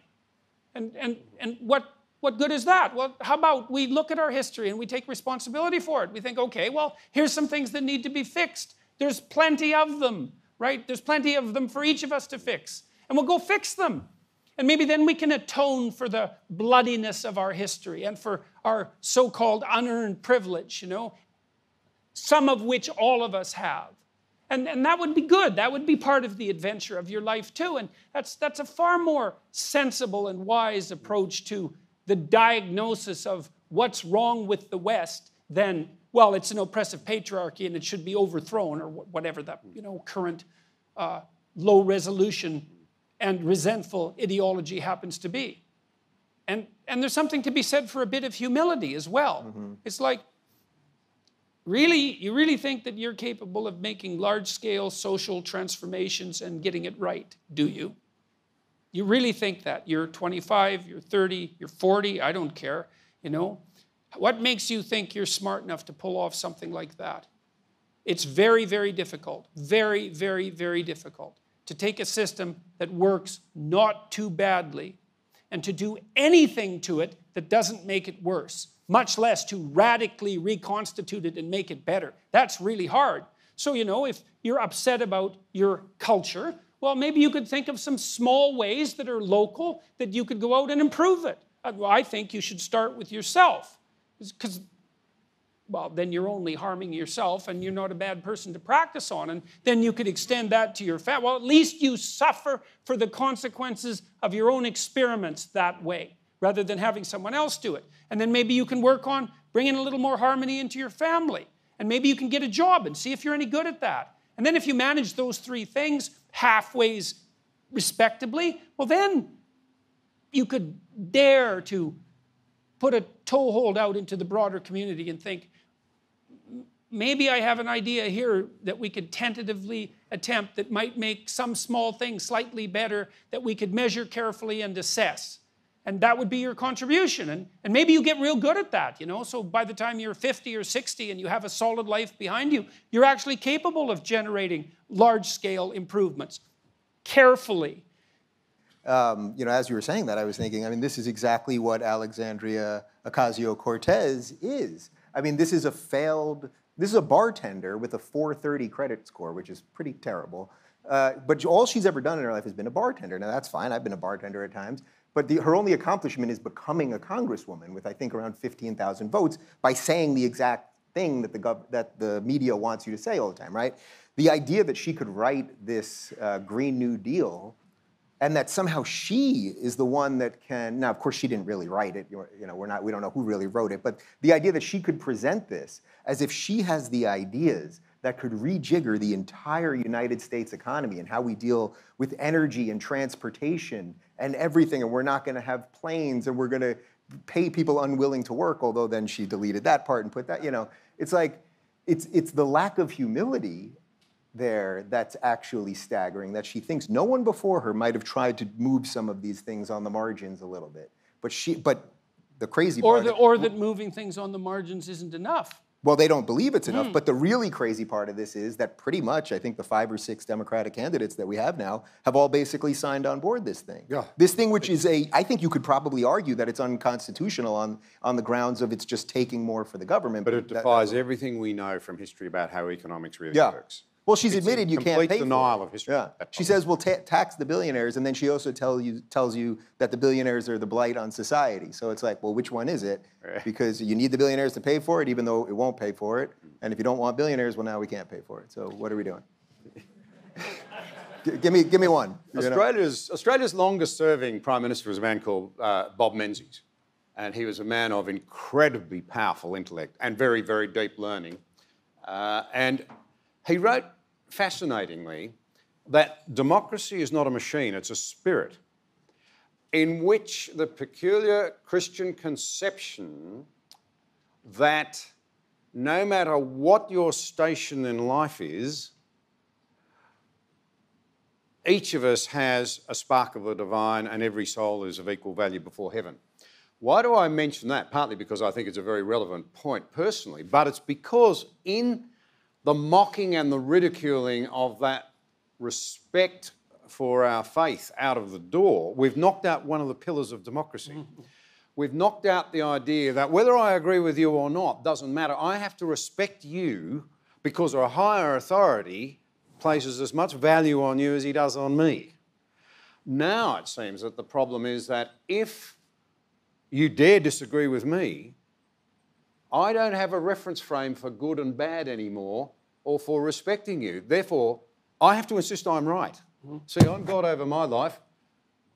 And what good is that? Well, how about we look at our history and we take responsibility for it? We think, okay, well, here's some things that need to be fixed. There's plenty of them, right? There's plenty of them for each of us to fix. And we'll go fix them. And maybe then we can atone for the bloodiness of our history and for our so-called unearned privilege, some of which all of us have. And that would be good. That would be part of the adventure of your life too. And that's a far more sensible and wise approach to the diagnosis of what's wrong with the West than, well, it's an oppressive patriarchy and it should be overthrown, or whatever that current low resolution and resentful ideology happens to be. And there's something to be said for a bit of humility as well. Mm-hmm. It's like, really, you really think that you're capable of making large-scale social transformations and getting it right, do you? You really think that? You're 25, you're 30, you're 40, I don't care, What makes you think you're smart enough to pull off something like that? It's very, very difficult, very, very, very difficult to take a system that works not too badly and to do anything to it that doesn't make it worse, much less to radically reconstitute it and make it better. That's really hard. So, if you're upset about your culture, well, maybe you could think of some small ways that are local that you could go out and improve it. Well, I think you should start with yourself. Because, well, then you're only harming yourself and you're not a bad person to practice on. And then you could extend that to your family. Well, at least you suffer for the consequences of your own experiments that way, rather than having someone else do it. And then maybe you can work on bringing a little more harmony into your family. And maybe you can get a job and see if you're any good at that. And then if you manage those three things halfways respectably, well, then you could dare to put a toehold out into the broader community and think, maybe I have an idea here that we could tentatively attempt that might make some small thing slightly better that we could measure carefully and assess. And that would be your contribution. And maybe you get real good at that, So by the time you're 50 or 60 and you have a solid life behind you, you're actually capable of generating large-scale improvements carefully. As you were saying that, I was thinking, this is exactly what Alexandria Ocasio-Cortez is. This is a bartender with a 430 credit score, which is pretty terrible. But all she's ever done in her life has been a bartender. Now, that's fine. I've been a bartender at times. But her only accomplishment is becoming a congresswoman with, I think, around 15,000 votes by saying the exact thing that the media wants you to say all the time, right? The idea that she could write this Green New Deal and that somehow she is the one that can, now, of course, she didn't really write it. We don't know who really wrote it. But the idea that she could present this as if she has the ideas that could rejigger the entire United States economy and how we deal with energy and transportation and everything, and we're not going to have planes, and we're going to pay people unwilling to work, although then she deleted that part and put that, It's like, it's the lack of humility there that's actually staggering, that she thinks no one before her might have tried to move some of these things on the margins a little bit. But the crazy part... Or that moving things on the margins isn't enough. Well, they don't believe it's enough, but the really crazy part of this is that pretty much, I think the 5 or 6 Democratic candidates that we have now have all basically signed on board this thing. Yeah. This thing, which is I think you could probably argue that it's unconstitutional on the grounds of it's just taking more for the government. But it defies everything we know from history about how economics really works. Well, she's admitted you can't pay for it. Complete denial of history. Yeah. She says we'll tax the billionaires, and then she also tells you that the billionaires are the blight on society. So it's like, well, which one is it? Because you need the billionaires to pay for it, even though it won't pay for it. And if you don't want billionaires, well, now we can't pay for it. So what are we doing? give me one. Australia's longest-serving Prime Minister was a man called Bob Menzies. And he was a man of incredibly powerful intellect and very, very deep learning. And he wrote, fascinatingly, that democracy is not a machine, it's a spirit. in which the peculiar Christian conception that no matter what your station in life is, each of us has a spark of the divine and every soul is of equal value before heaven. Why do I mention that? Partly because I think it's a very relevant point personally, but it's because in the mocking and the ridiculing of that respect for our faith out of the door, we've knocked out one of the pillars of democracy. We've knocked out the idea that whether I agree with you or not doesn't matter. I have to respect you because a higher authority places as much value on you as he does on me. Now it seems that the problem is that if you dare disagree with me, I don't have a reference frame for good and bad anymore or for respecting you. Therefore, I have to insist I'm right. See, I'm God over my life,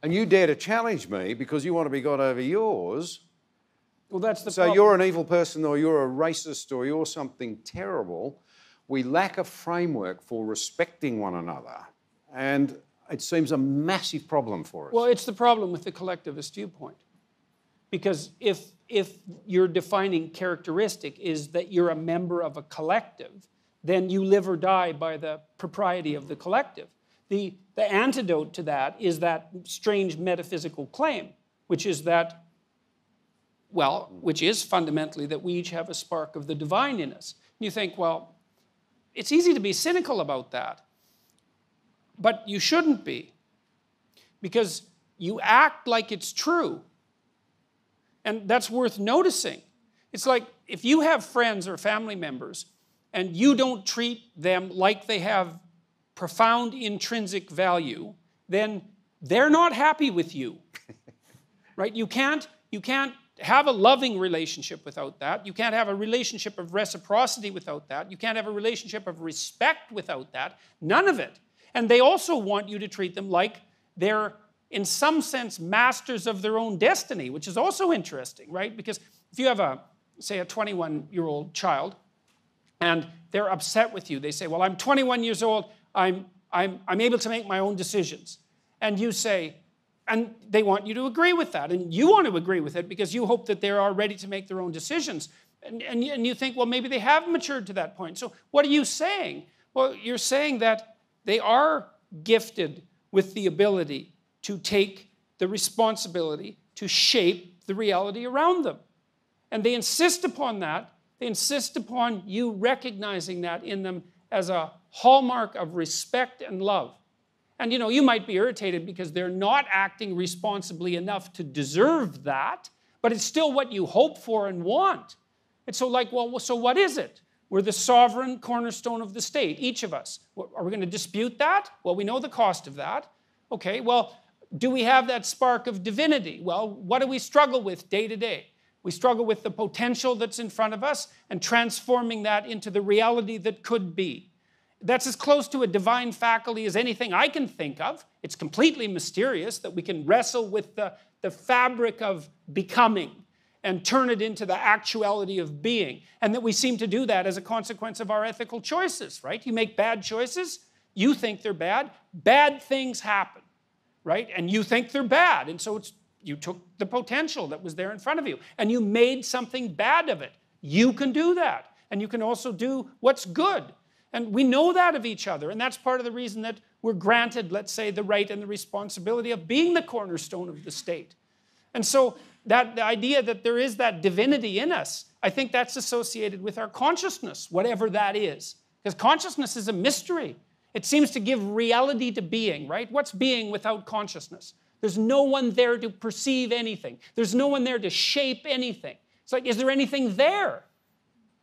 and you dare to challenge me because you want to be God over yours. Well, that's the So problem. you're an evil person or you're a racist or you're something terrible. We lack a framework for respecting one another, and it seems a massive problem for us. Well, it's the problem with the collectivist viewpoint. Because if your defining characteristic is that you're a member of a collective, then you live or die by the propriety of the collective. The antidote to that is that strange metaphysical claim, which is that, well, which is fundamentally that we each have a spark of the divine in us. And you think, well, it's easy to be cynical about that, but you shouldn't be, because you act like it's true. And that's worth noticing. It's like if you have friends or family members and you don't treat them like they have profound intrinsic value, then they're not happy with you, right? You can't have a loving relationship without that. You can't have a relationship of reciprocity without that. You can't have a relationship of respect without that. None of it. And they also want you to treat them like they're, in some sense, masters of their own destiny, which is also interesting, right? Because if you have say a 21-year-old child and they're upset with you, they say, well, I'm 21 years old, I'm able to make my own decisions. And you say, and they want you to agree with that. And you want to agree with it because you hope that they are ready to make their own decisions. And you think, well, maybe they have matured to that point. So what are you saying? Well, you're saying that they are gifted with the ability to take the responsibility to shape the reality around them. And they insist upon that. They insist upon you recognizing that in them as a hallmark of respect and love. And you might be irritated because they're not acting responsibly enough to deserve that, but it's still what you hope for and want. It's so like, well, so what is it? We're the sovereign cornerstone of the state, each of us. Are we going to dispute that? Well, we know the cost of that. Okay, well, do we have that spark of divinity? Well, what do we struggle with day to day? We struggle with the potential that's in front of us and transforming that into the reality that could be. That's as close to a divine faculty as anything I can think of. It's completely mysterious that we can wrestle with the fabric of becoming and turn it into the actuality of being, and that we seem to do that as a consequence of our ethical choices, right? You make bad choices, you think they're bad things happen, right? And you think they're bad, and so you took the potential that was there in front of you, and you made something bad of it. You can do that, and you can also do what's good. And we know that of each other, and that's part of the reason that we're granted, let's say, the right and the responsibility of being the cornerstone of the state. And so that the idea that there is that divinity in us, I think that's associated with our consciousness, whatever that is. Because consciousness is a mystery. It seems to give reality to being, right? What's being without consciousness? There's no one there to perceive anything. There's no one there to shape anything. It's like, is there anything there?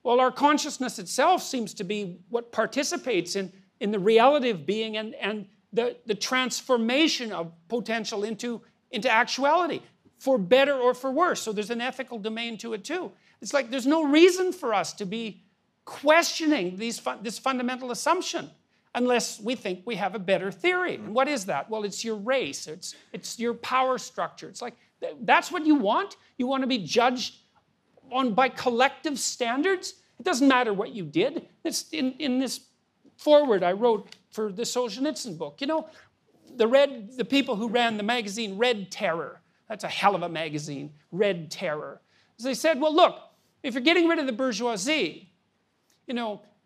Well, our consciousness itself seems to be what participates in the reality of being and the transformation of potential into actuality, for better or for worse. So there's an ethical domain to it too. It's like there's no reason for us to be questioning this fundamental assumption unless we think we have a better theory. And what is that? Well, it's your race. It's your power structure. It's like, that's what you want? You want to be judged by collective standards? It doesn't matter what you did. It's in this foreword I wrote for the Solzhenitsyn book. the people who ran the magazine Red Terror, that's a hell of a magazine, Red Terror. They said, well, look, if you're getting rid of the bourgeoisie,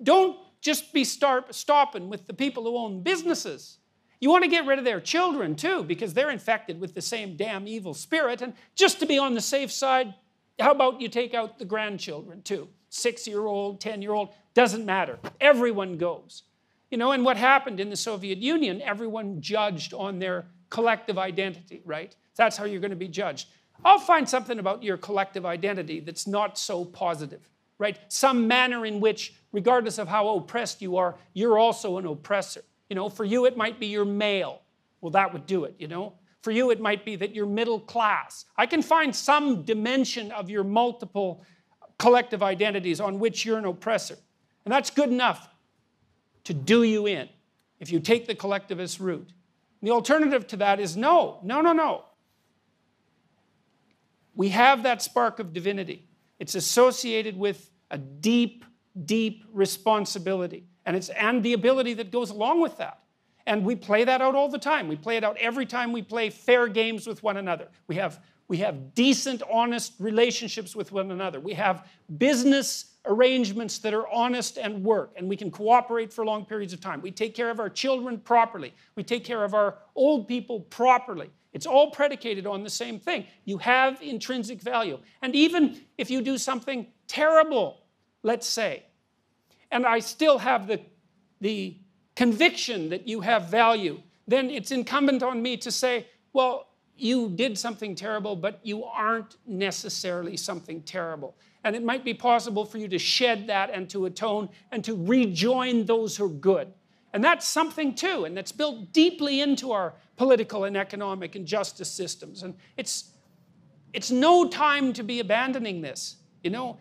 don't just be stopping with the people who own businesses. You want to get rid of their children too, because they're infected with the same damn evil spirit. And just to be on the safe side, how about you take out the grandchildren too? 6-year-old, 10-year-old, doesn't matter. Everyone goes. And what happened in the Soviet Union, everyone judged on their collective identity, right? That's how you're going to be judged. I'll find something about your collective identity that's not so positive, right? Some manner in which, regardless of how oppressed you are, you're also an oppressor. For you, it might be you're male. Well, that would do it, For you, it might be that you're middle class. I can find some dimension of your multiple collective identities on which you're an oppressor. And that's good enough to do you in if you take the collectivist route. And the alternative to that is no. We have that spark of divinity. It's associated with a deep, deep responsibility. And the ability that goes along with that. And we play that out all the time. We play it out every time we play fair games with one another. We have decent, honest relationships with one another. We have business arrangements that are honest and work, and we can cooperate for long periods of time. We take care of our children properly. We take care of our old people properly. It's all predicated on the same thing. You have intrinsic value. And even if you do something terrible, let's say, and I still have the conviction that you have value, then it's incumbent on me to say, well, you did something terrible, but you aren't necessarily something terrible. And it might be possible for you to shed that and to atone and to rejoin those who are good. And that's something too, and that's built deeply into our political and economic and justice systems. And it's no time to be abandoning this.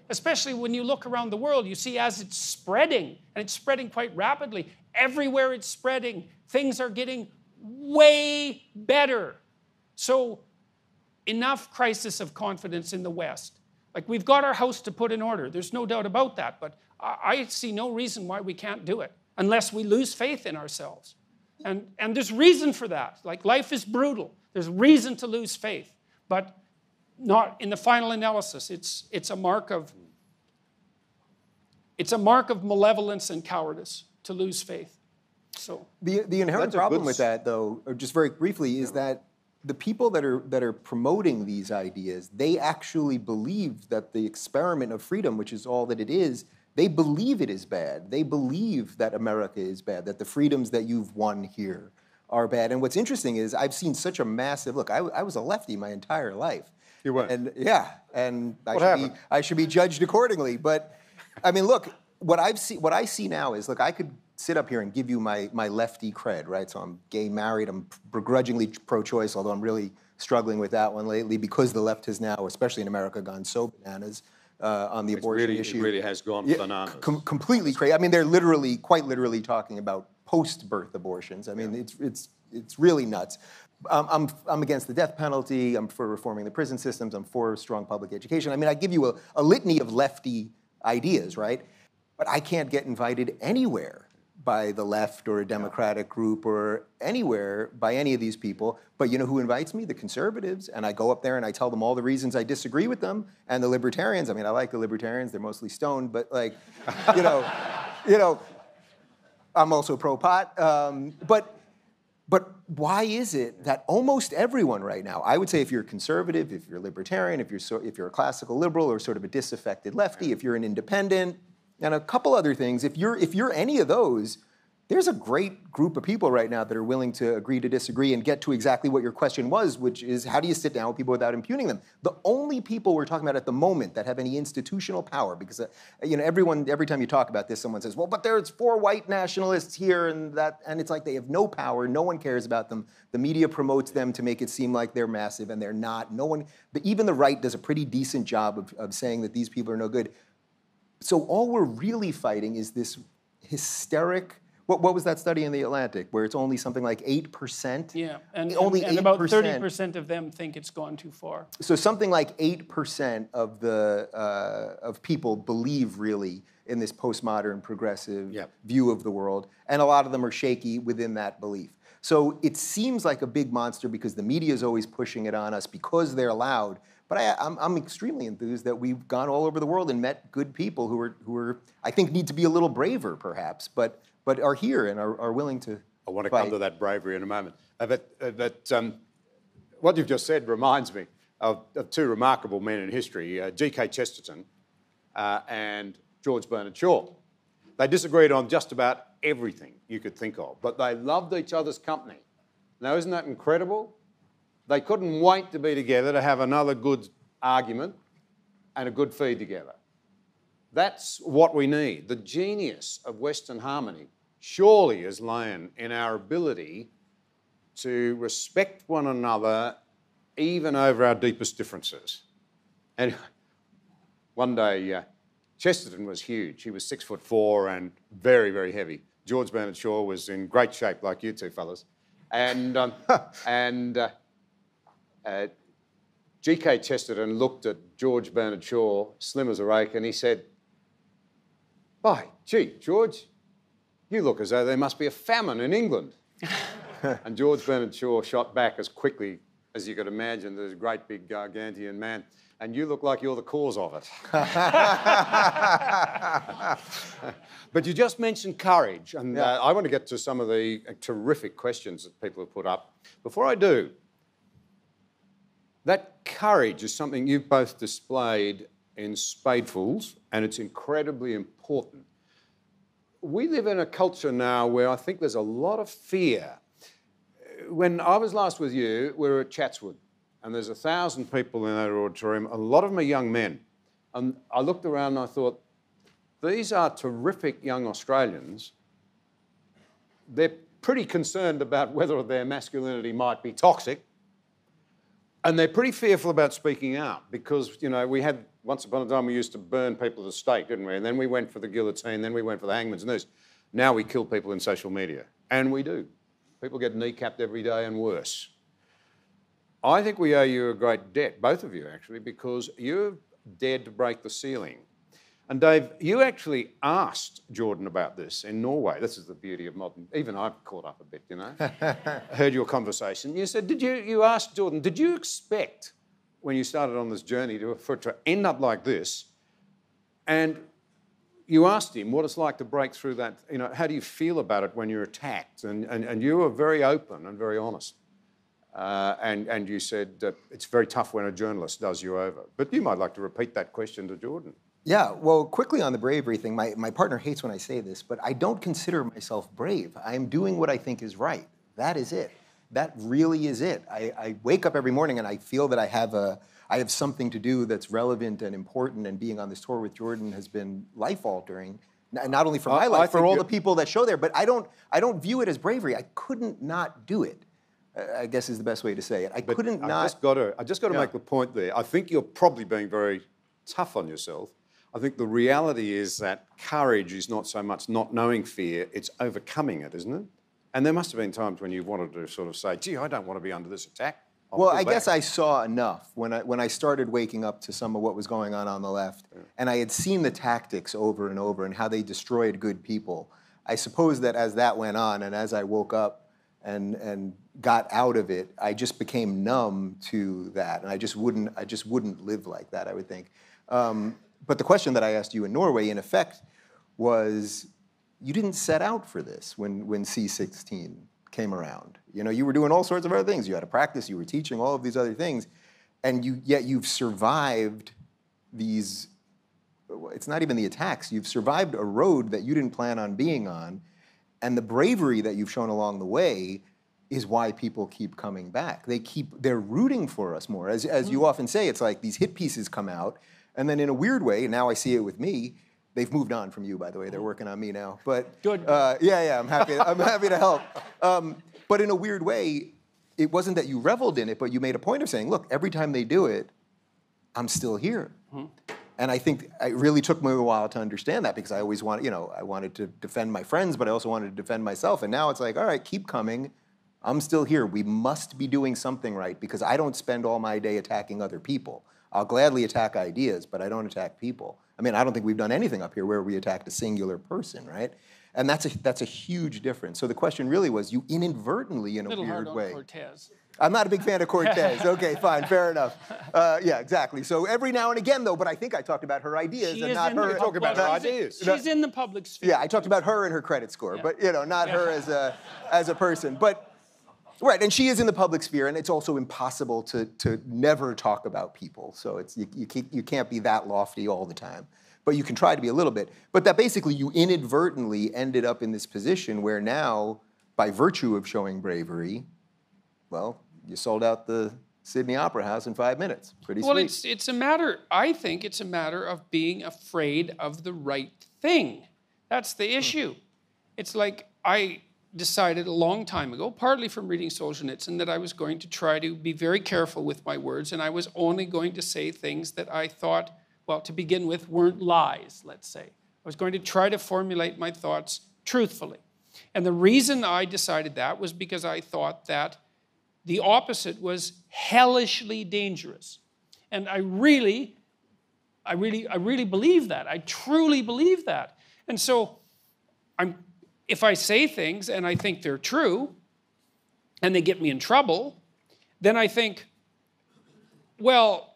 Especially when you look around the world, you see as it's spreading, and it's spreading quite rapidly. Everywhere it's spreading, things are getting way better. So enough crisis of confidence in the West. Like, we've got our house to put in order. There's no doubt about that. But I see no reason why we can't do it unless we lose faith in ourselves. And there's reason for that. Like, life is brutal. There's reason to lose faith. But not in the final analysis. It's a mark of malevolence and cowardice to lose faith. So the inherent problem with that, though, or just very briefly, is that the people that are promoting these ideas, they actually believe that the experiment of freedom, which is all that it is, they believe it is bad. They believe that America is bad, that the freedoms that you've won here are bad. And what's interesting is I've seen such a massive, look, I was a lefty my entire life. You were? And yeah, and I should be judged accordingly. But I mean, look, what I see now is, look, I could sit up here and give you my lefty cred, right? So I'm gay, married, I'm begrudgingly pro-choice, although I'm really struggling with that one lately because the left has now, especially in America, gone so bananas on the abortion issue. It really has gone bananas. Completely crazy. I mean, they're quite literally talking about post-birth abortions. I mean, it's really nuts. I'm against the death penalty. I'm for reforming the prison systems. I'm for strong public education. I mean, I give you a litany of lefty ideas, right? But I can't get invited anywhere by the left or a Democratic group or anywhere by any of these people. But you know who invites me? The conservatives. And I go up there and I tell them all the reasons I disagree with them. And the libertarians, I mean, I like the libertarians. They're mostly stoned. But like, you know, I'm also pro-pot. But why is it that almost everyone right now, I would say if you're conservative, if you're libertarian, if you're a classical liberal or sort of a disaffected lefty, if you're an independent, and a couple other things, if you're any of those, there's a great group of people right now that are willing to agree to disagree and get to exactly what your question was, which is how do you sit down with people without impugning them? The only people we're talking about at the moment that have any institutional power, because every time you talk about this, someone says, well, but there's 4 white nationalists here and that, and it's like they have no power, no one cares about them. The media promotes them to make it seem like they're massive, and they're not. Even the right does a pretty decent job of saying that these people are no good. So all we're really fighting is this hysteric. What was that study in The Atlantic where it's only something like 8%? Yeah, and only 8%. About 30% of them think it's gone too far. So something like 8% of people believe really in this postmodern progressive view of the world, and a lot of them are shaky within that belief. So it seems like a big monster because the media is always pushing it on us because they're loud. But I'm extremely enthused that we've gone all over the world and met good people who are I think need to be a little braver perhaps, but are here and are willing to I want to fight. come to that bravery in a moment. What you've just said reminds me of two remarkable men in history, G.K. Chesterton and George Bernard Shaw. They disagreed on just about everything you could think of, but they loved each other's company. Now, isn't that incredible? They couldn't wait to be together to have another good argument and a good feed together. That's what we need. The genius of Western harmony surely is lain in our ability to respect one another even over our deepest differences. And one day, Chesterton was huge. He was 6'4" and very, very heavy. George Bernard Shaw was in great shape, like you two fellas. And G.K. Chesterton looked at George Bernard Shaw, slim as a rake, and he said, "By gee, George, you look as though there must be a famine in England." And George Bernard Shaw shot back as quickly as you could imagine. There's a great big gargantuan man. "And you look like you're the cause of it." But you just mentioned courage, and I want to get to some of the terrific questions that people have put up. Before I do, that courage is something you've both displayed in spadefuls, and it's incredibly important. We live in a culture now where I think there's a lot of fear. When I was last with you, we were at Chatswood, and there's 1,000 people in that auditorium. A lot of them are young men. And I looked around and I thought, these are terrific young Australians. They're pretty concerned about whether their masculinity might be toxic. And they're pretty fearful about speaking out because, you know, we had, once upon a time, we used to burn people at the stake, didn't we? And then we went for the guillotine, then we went for the hangman's noose. Now we kill people in social media. And we do. People get kneecapped every day and worse. I think we owe you a great debt, both of you actually, because you've dared to break the ceiling. And Dave, you actually asked Jordan about this in Norway. This is the beauty of modern, even I've caught up a bit, you know. Heard your conversation. You said, you asked Jordan, did you expect when you started on this journey for it to end up like this? And you asked him what it's like to break through that, you know, how do you feel about it when you're attacked? And you were very open and very honest. And you said that it's very tough when a journalist does you over. But you might like to repeat that question to Jordan. Yeah, well, quickly on the bravery thing, my partner hates when I say this, but I don't consider myself brave. I am doing what I think is right. That is it. That really is it. I wake up every morning and I feel that I have something to do that's relevant and important, and being on this tour with Jordan has been life-altering, not only for my life, for all the people that show there, but I don't view it as bravery. I couldn't not do it, I guess is the best way to say it. I just got to make the point there. I think you're probably being very tough on yourself. I think the reality is that courage is not so much not knowing fear, it's overcoming it, isn't it? And there must have been times when you wanted to sort of say, gee, I don't want to be under this attack. Well, I guess I saw enough when I started waking up to some of what was going on the left, and I had seen the tactics over and over and how they destroyed good people. I suppose that as that went on and as I woke up and got out of it, I just became numb to that, and I just wouldn't live like that, I would think. But the question that I asked you in Norway, in effect, was you didn't set out for this when C16 came around. You know, you were doing all sorts of other things. You had a practice, you were teaching, all of these other things, and yet you've survived these, it's not even the attacks, you've survived a road that you didn't plan on being on, and the bravery that you've shown along the way is why people keep coming back. They're rooting for us more. As you often say, it's like these hit pieces come out, and then in a weird way, and now I see it with me, they've moved on from you, by the way. They're working on me now. But good. Yeah, I'm happy to help. But in a weird way, it wasn't that you reveled in it, but you made a point of saying, look, every time they do it, I'm still here. Mm-hmm. And I think it really took me a while to understand that, because I always wanted, I wanted to defend my friends, but I also wanted to defend myself. And now it's like, all right, keep coming. I'm still here. We must be doing something right, because I don't spend all my day attacking other people. I'll gladly attack ideas, but I don't attack people. I mean, I don't think we've done anything up here where we attacked a singular person, right? And that's a huge difference. So the question really was, you inadvertently, in a little hard weird on way. Cortez. I'm not a big fan of Cortez. Okay, fine, fair enough. Yeah, exactly. So every now and again, though, but I think I talked about her ideas and not her. Talk about her ideas. She's in the public sphere. Yeah, I talked about her and her credit score, but not her as a person. But right, and she is in the public sphere, and it's also impossible to never talk about people. So it's you can't be that lofty all the time. But you can try to be a little bit. But that basically you inadvertently ended up in this position where now, by virtue of showing bravery, well, you sold out the Sydney Opera House in 5 minutes. Pretty sweet. Well, it's a matter, I think it's a matter of being afraid of the right thing. That's the issue. It's like I decided a long time ago, partly from reading Solzhenitsyn, that I was going to try to be very careful with my words, and I was only going to say things that I thought, well, to begin with, weren't lies, let's say. I was going to try to formulate my thoughts truthfully. And the reason I decided that was because I thought that the opposite was hellishly dangerous. And I really believe that. I truly believe that. And so if I say things and I think they're true and they get me in trouble, then I think, well,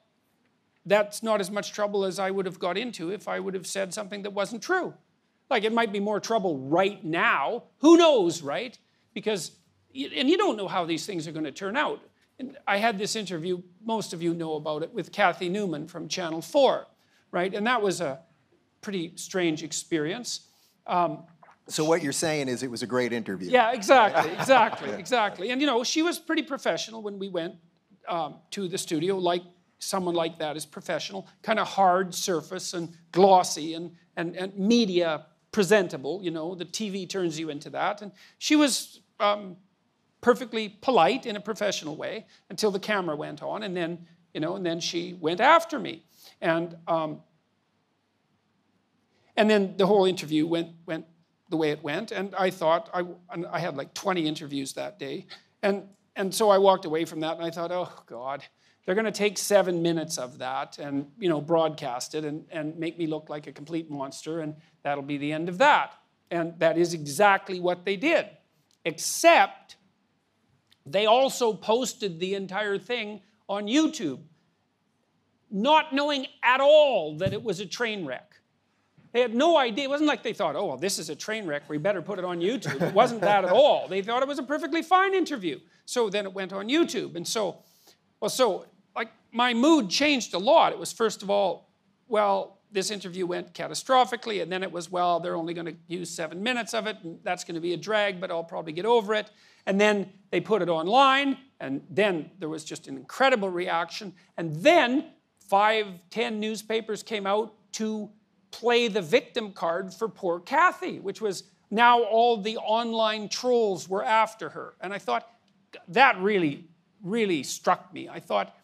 that's not as much trouble as I would have got into if I would have said something that wasn't true. Like, it might be more trouble right now. Who knows, right? Because, and you don't know how these things are going to turn out. And I had this interview, most of you know about it, with Kathy Newman from Channel 4, right? And that was a pretty strange experience. So what you're saying is it was a great interview. Yeah, exactly. And, she was pretty professional when we went to the studio, like someone like that is professional, kind of hard surface and glossy and media presentable, the TV turns you into that. And she was perfectly polite in a professional way until the camera went on, and then she went after me. And then the whole interview went the way it went, and I thought, I had like 20 interviews that day, and so I walked away from that, and I thought, oh, God, they're going to take 7 minutes of that and, broadcast it and make me look like a complete monster, and that'll be the end of that. And that is exactly what they did, except they also posted the entire thing on YouTube, not knowing at all that it was a train wreck. They had no idea. It wasn't like they thought, oh, well, this is a train wreck, we better put it on YouTube. It wasn't that at all. They thought it was a perfectly fine interview. So then it went on YouTube. And so my mood changed a lot. It was, first of all, well, this interview went catastrophically, and then it was, well, they're only going to use 7 minutes of it, and that's going to be a drag, but I'll probably get over it. And then they put it online, and then there was just an incredible reaction. And then 5-10 newspapers came out to play the victim card for poor Kathy, which was now all the online trolls were after her. And I thought, that really struck me. I thought,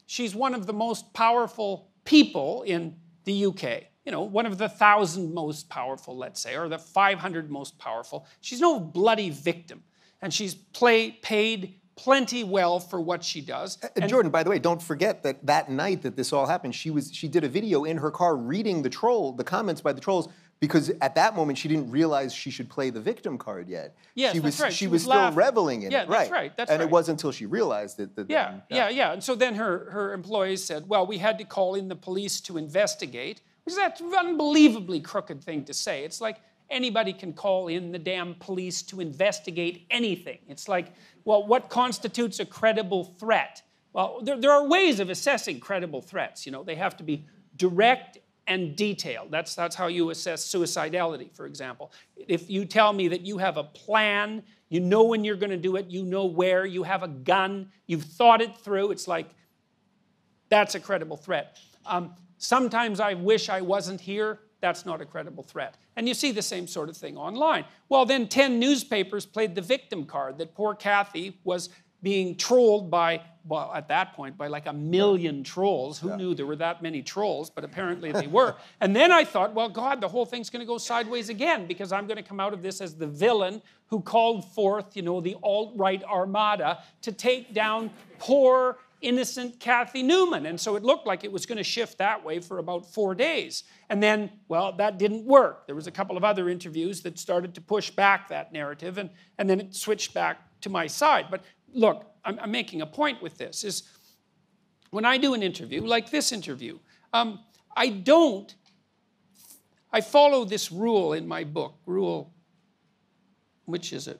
she's one of the most powerful people in the UK. One of the 1,000 most powerful, let's say, or the 500 most powerful. She's no bloody victim. And she's paid plenty well for what she does. And Jordan, by the way, don't forget that night that this all happened, she did a video in her car reading the comments by the trolls, because at that moment she didn't realize she should play the victim card yet. Yes, that's right. She was still reveling in it. That's right. And it wasn't until she realized it that Yeah. And so then her employees said, well, we had to call in the police to investigate, which is an unbelievably crooked thing to say. It's like anybody can call in the damn police to investigate anything. It's like, well, what constitutes a credible threat? Well, there are ways of assessing credible threats. They have to be direct and detailed. That's how you assess suicidality, for example. If you tell me that you have a plan, you know when you're going to do it, you know where, you have a gun, you've thought it through, it's like, that's a credible threat. Sometimes I wish I wasn't here, that's not a credible threat. And you see the same sort of thing online. Well, then 10 newspapers played the victim card that poor Kathy was being trolled by, well, at that point, by like 1 million trolls. Who knew there were that many trolls? But apparently they were. And then I thought, well, God, the whole thing's going to go sideways again, because I'm going to come out of this as the villain who called forth, the alt-right armada to take down poor, innocent Kathy Newman. And so it looked like it was going to shift that way for about 4 days. And then, well, that didn't work. There was a couple of other interviews that started to push back that narrative, and then it switched back to my side. But look, I'm making a point with this, is when I do an interview, like this interview, I follow this rule in my book. Rule, which is it?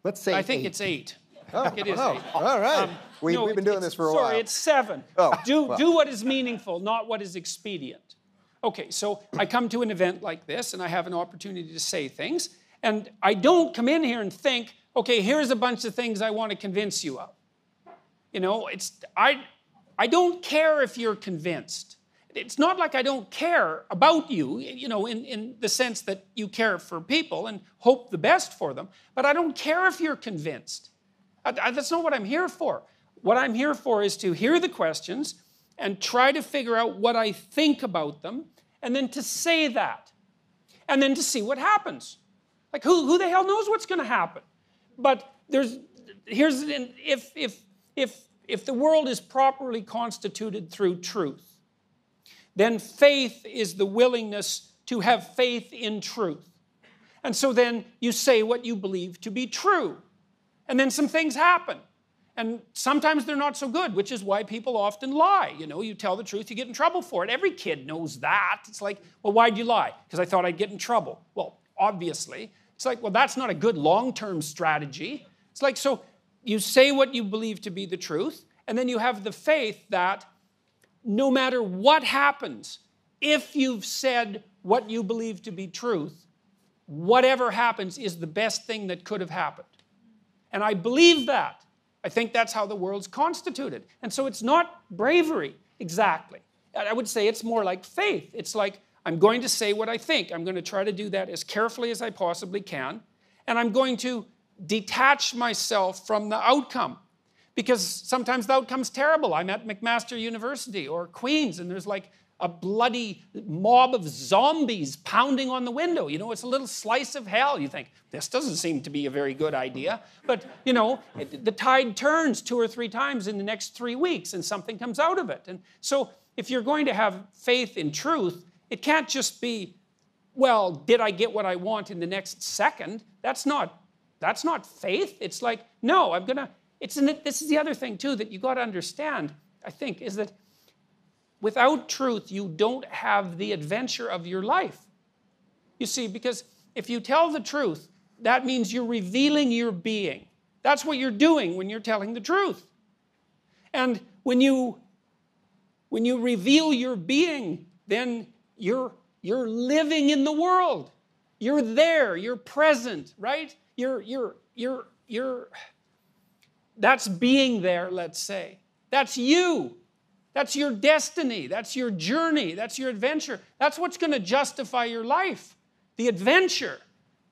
Let's say I think 8. it's 8. Oh, I think it is 8. All right. No, We've been doing this for a while. Sorry, it's 7. Oh, Do what is meaningful, not what is expedient. Okay, so I come to an event like this, and I have an opportunity to say things, and I don't come in here and think, okay, here's a bunch of things I want to convince you of. You know, I don't care if you're convinced. It's not like I don't care about you, you know, in the sense that you care for people and hope the best for them, but I don't care if you're convinced. That's not what I'm here for. What I'm here for is to hear the questions and try to figure out what I think about them, and then to say that, and then to see what happens. Like, who the hell knows what's going to happen? But if the world is properly constituted through truth, then faith is the willingness to have faith in truth. And so then you say what you believe to be true. And then some things happen. And sometimes they're not so good, which is why people often lie. You know, you tell the truth, you get in trouble for it. Every kid knows that. It's like, well, why'd you lie? Because I thought I'd get in trouble. Well, obviously. It's like, well, that's not a good long-term strategy. It's like, so you say what you believe to be the truth, and then you have the faith that no matter what happens, if you've said what you believe to be truth, whatever happens is the best thing that could have happened. And I believe that. I think that's how the world's constituted. And so it's not bravery, exactly. I would say it's more like faith. It's like, I'm going to say what I think. I'm going to try to do that as carefully as I possibly can. And I'm going to detach myself from the outcome. Because sometimes the outcome's terrible. I'm at McMaster University or Queen's, and there's like a bloody mob of zombies pounding on the window. You know, it's a little slice of hell. You think, this doesn't seem to be a very good idea. But, you know, the tide turns 2 or 3 times in the next 3 weeks, and something comes out of it. And so if you're going to have faith in truth, it can't just be, well, did I get what I want in the next second? That's not faith. It's like, no, I'm going to... This is the other thing, too, that you got to understand, I think, is that without truth, you don't have the adventure of your life. You see, because if you tell the truth, that means you're revealing your being. That's what you're doing when you're telling the truth. And when you reveal your being, then you're living in the world. You're there, you're present, right? That's being there, let's say. That's you. That's your destiny. That's your journey. That's your adventure. That's what's going to justify your life. The adventure.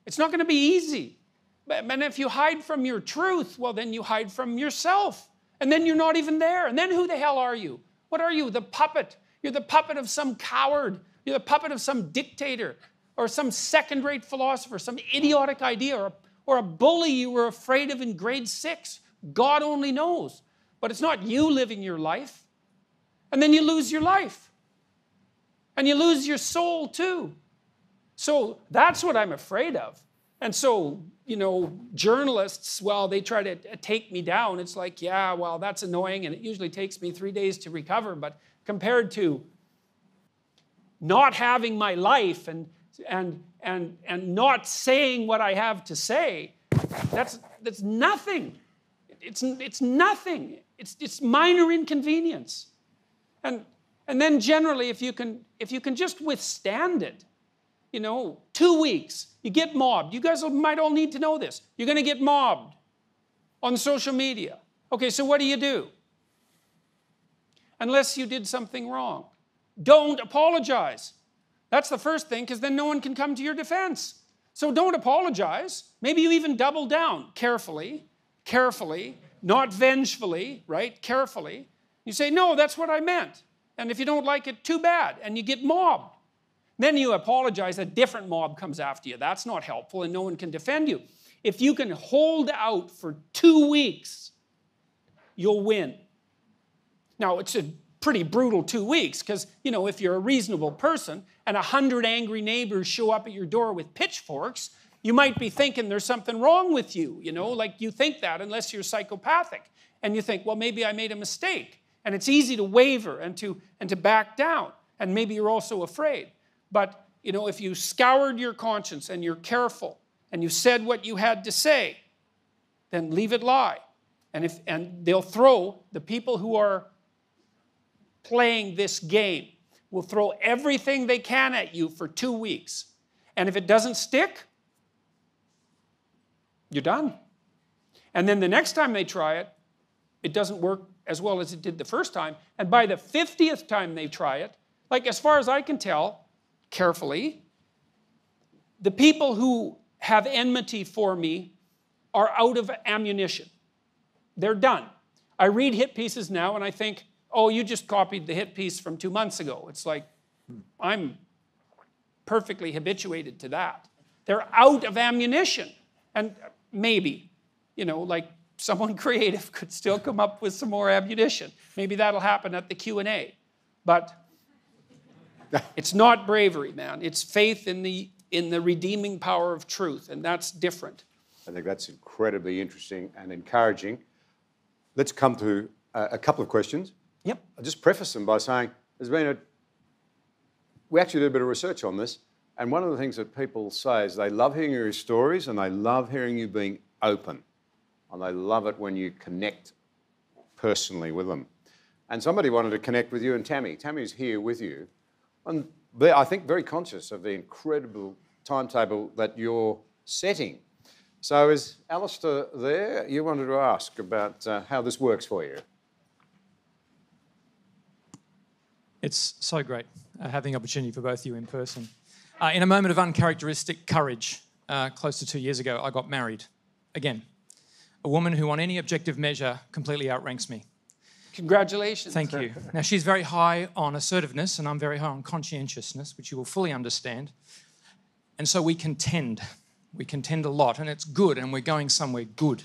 It's not going to be easy. But if you hide from your truth, well, then you hide from yourself. And then you're not even there. And then who the hell are you? What are you? The puppet. You're the puppet of some coward. You're the puppet of some dictator or some second-rate philosopher, some idiotic idea or a bully you were afraid of in grade 6. God only knows. But it's not you living your life. And then you lose your life. And you lose your soul too. So that's what I'm afraid of. And so, you know, journalists, well, they try to take me down. It's like, yeah, well, that's annoying, and it usually takes me 3 days to recover. But compared to not having my life and not saying what I have to say, that's nothing. It's nothing. It's minor inconvenience. And then generally, if you can just withstand it, you know, 2 weeks, you get mobbed. You guys might all need to know this. You're going to get mobbed on social media. Okay, so what do? Unless you did something wrong. Don't apologize. That's the first thing, because then no one can come to your defense. So don't apologize. Maybe you even double down carefully, not vengefully, right? Carefully. You say, no, that's what I meant. And if you don't like it, too bad. And you get mobbed. Then you apologize, a different mob comes after you. That's not helpful, and no one can defend you. if you can hold out for 2 weeks, you'll win. Now, it's a pretty brutal 2 weeks because, you know, if you're a reasonable person and 100 angry neighbors show up at your door with pitchforks, you might be thinking there's something wrong with you, you know, like you think that unless you're psychopathic. And you think, well, maybe I made a mistake. And it's easy to waver and to back down. And maybe you're also afraid. But, you know, if you scoured your conscience and you're careful and you said what you had to say, then leave it lie. And they'll throw, the people who are playing this game will throw everything they can at you for 2 weeks. And if it doesn't stick, you're done. And then the next time they try it, it doesn't work as well as it did the first time. And by the 50th time they try it, like as far as I can tell, carefully, the people who have enmity for me are out of ammunition. They're done. I read hit pieces now and I think, oh, you just copied the hit piece from 2 months ago. It's like, I'm perfectly habituated to that. They're out of ammunition. And maybe, you know, like someone creative could still come up with some more ammunition. Maybe that'll happen at the Q&A. But it's not bravery, man. It's faith in the redeeming power of truth, and that's different. I think that's incredibly interesting and encouraging. Let's come to a couple of questions. Yep. I'll just preface them by saying we actually did a bit of research on this, and one of the things that people say is they love hearing your stories and they love hearing you being open, and they love it when you connect personally with them. And somebody wanted to connect with you, and Tammy's here with you, and they're, I think, very conscious of the incredible timetable that you're setting. So is Alistair there? You wanted to ask about how this works for you. It's so great having the opportunity for both of you in person. In a moment of uncharacteristic courage, close to 2 years ago, I got married. Again, a woman who on any objective measure completely outranks me. Congratulations. Thank you. Now, she's very high on assertiveness and I'm very high on conscientiousness, which you will fully understand. And so we contend. We contend a lot and it's good and we're going somewhere good.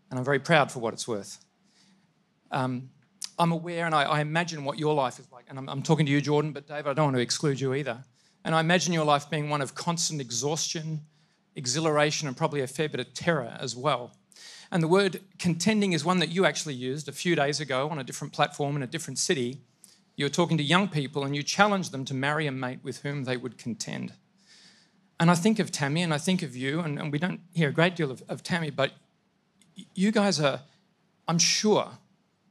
And I'm very proud for what it's worth. I'm aware and I imagine what your life is like. And I'm talking to you, Jordan, but Dave, I don't want to exclude you either. And I imagine your life being one of constant exhaustion, exhilaration, and probably a fair bit of terror as well. And the word contending is one that you actually used a few days ago on a different platform in a different city. You were talking to young people and you challenged them to marry a mate with whom they would contend. And I think of Tammy and I think of you, and we don't hear a great deal of Tammy, but you guys are, I'm sure,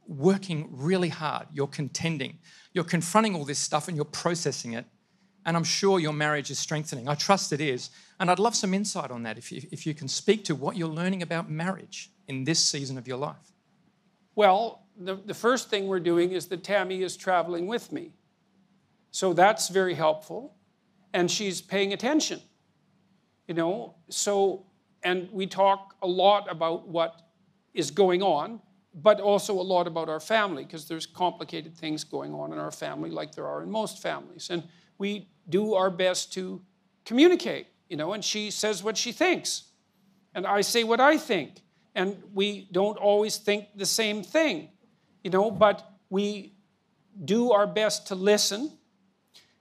working really hard. You're contending. You're confronting all this stuff and you're processing it. And I'm sure your marriage is strengthening. I trust it is. And I'd love some insight on that if you can speak to what you're learning about marriage in this season of your life. Well, the first thing we're doing is that Tammy is traveling with me. So that's very helpful. And she's paying attention, you know. So, and we talk a lot about what is going on, but also a lot about our family, because there's complicated things going on in our family like there are in most families. And we do our best to communicate, you know, and she says what she thinks. And I say what I think. And we don't always think the same thing, you know, but we do our best to listen.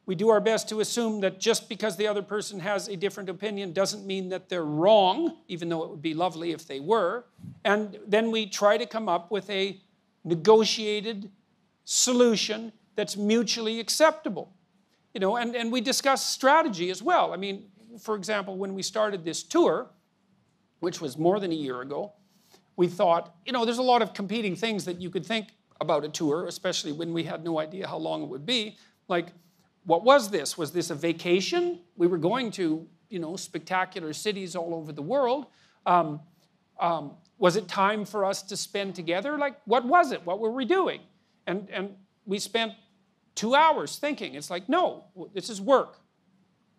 We do our best to assume that just because the other person has a different opinion doesn't mean that they're wrong, even though it would be lovely if they were. And then we try to come up with a negotiated solution that's mutually acceptable. You know, and we discuss strategy as well. I mean, for example, when we started this tour, which was more than a year ago, we thought, you know, there's a lot of competing things that you could think about a tour, especially when we had no idea how long it would be. Like, what was this? Was this a vacation? We were going to, you know, spectacular cities all over the world. Was it time for us to spend together? Like, what was it? What were we doing? And we spent 2 hours thinking. It's like, no, this is work.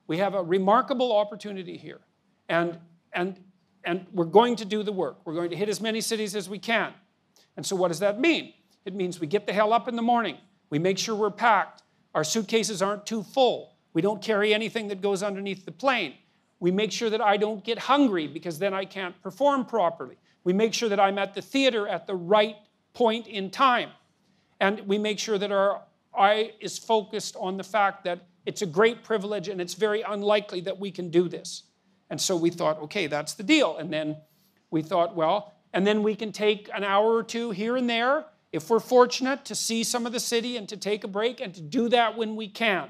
We have a remarkable opportunity here. And we're going to do the work. We're going to hit as many cities as we can. And so what does that mean? It means we get the hell up in the morning. We make sure we're packed. Our suitcases aren't too full. We don't carry anything that goes underneath the plane. We make sure that I don't get hungry because then I can't perform properly. We make sure that I'm at the theater at the right point in time. And we make sure that our eye is focused on the fact that it's a great privilege and it's very unlikely that we can do this. And so we thought, okay, that's the deal. And then we thought, well, and then we can take an hour or two here and there, if we're fortunate, to see some of the city and to take a break and to do that when we can.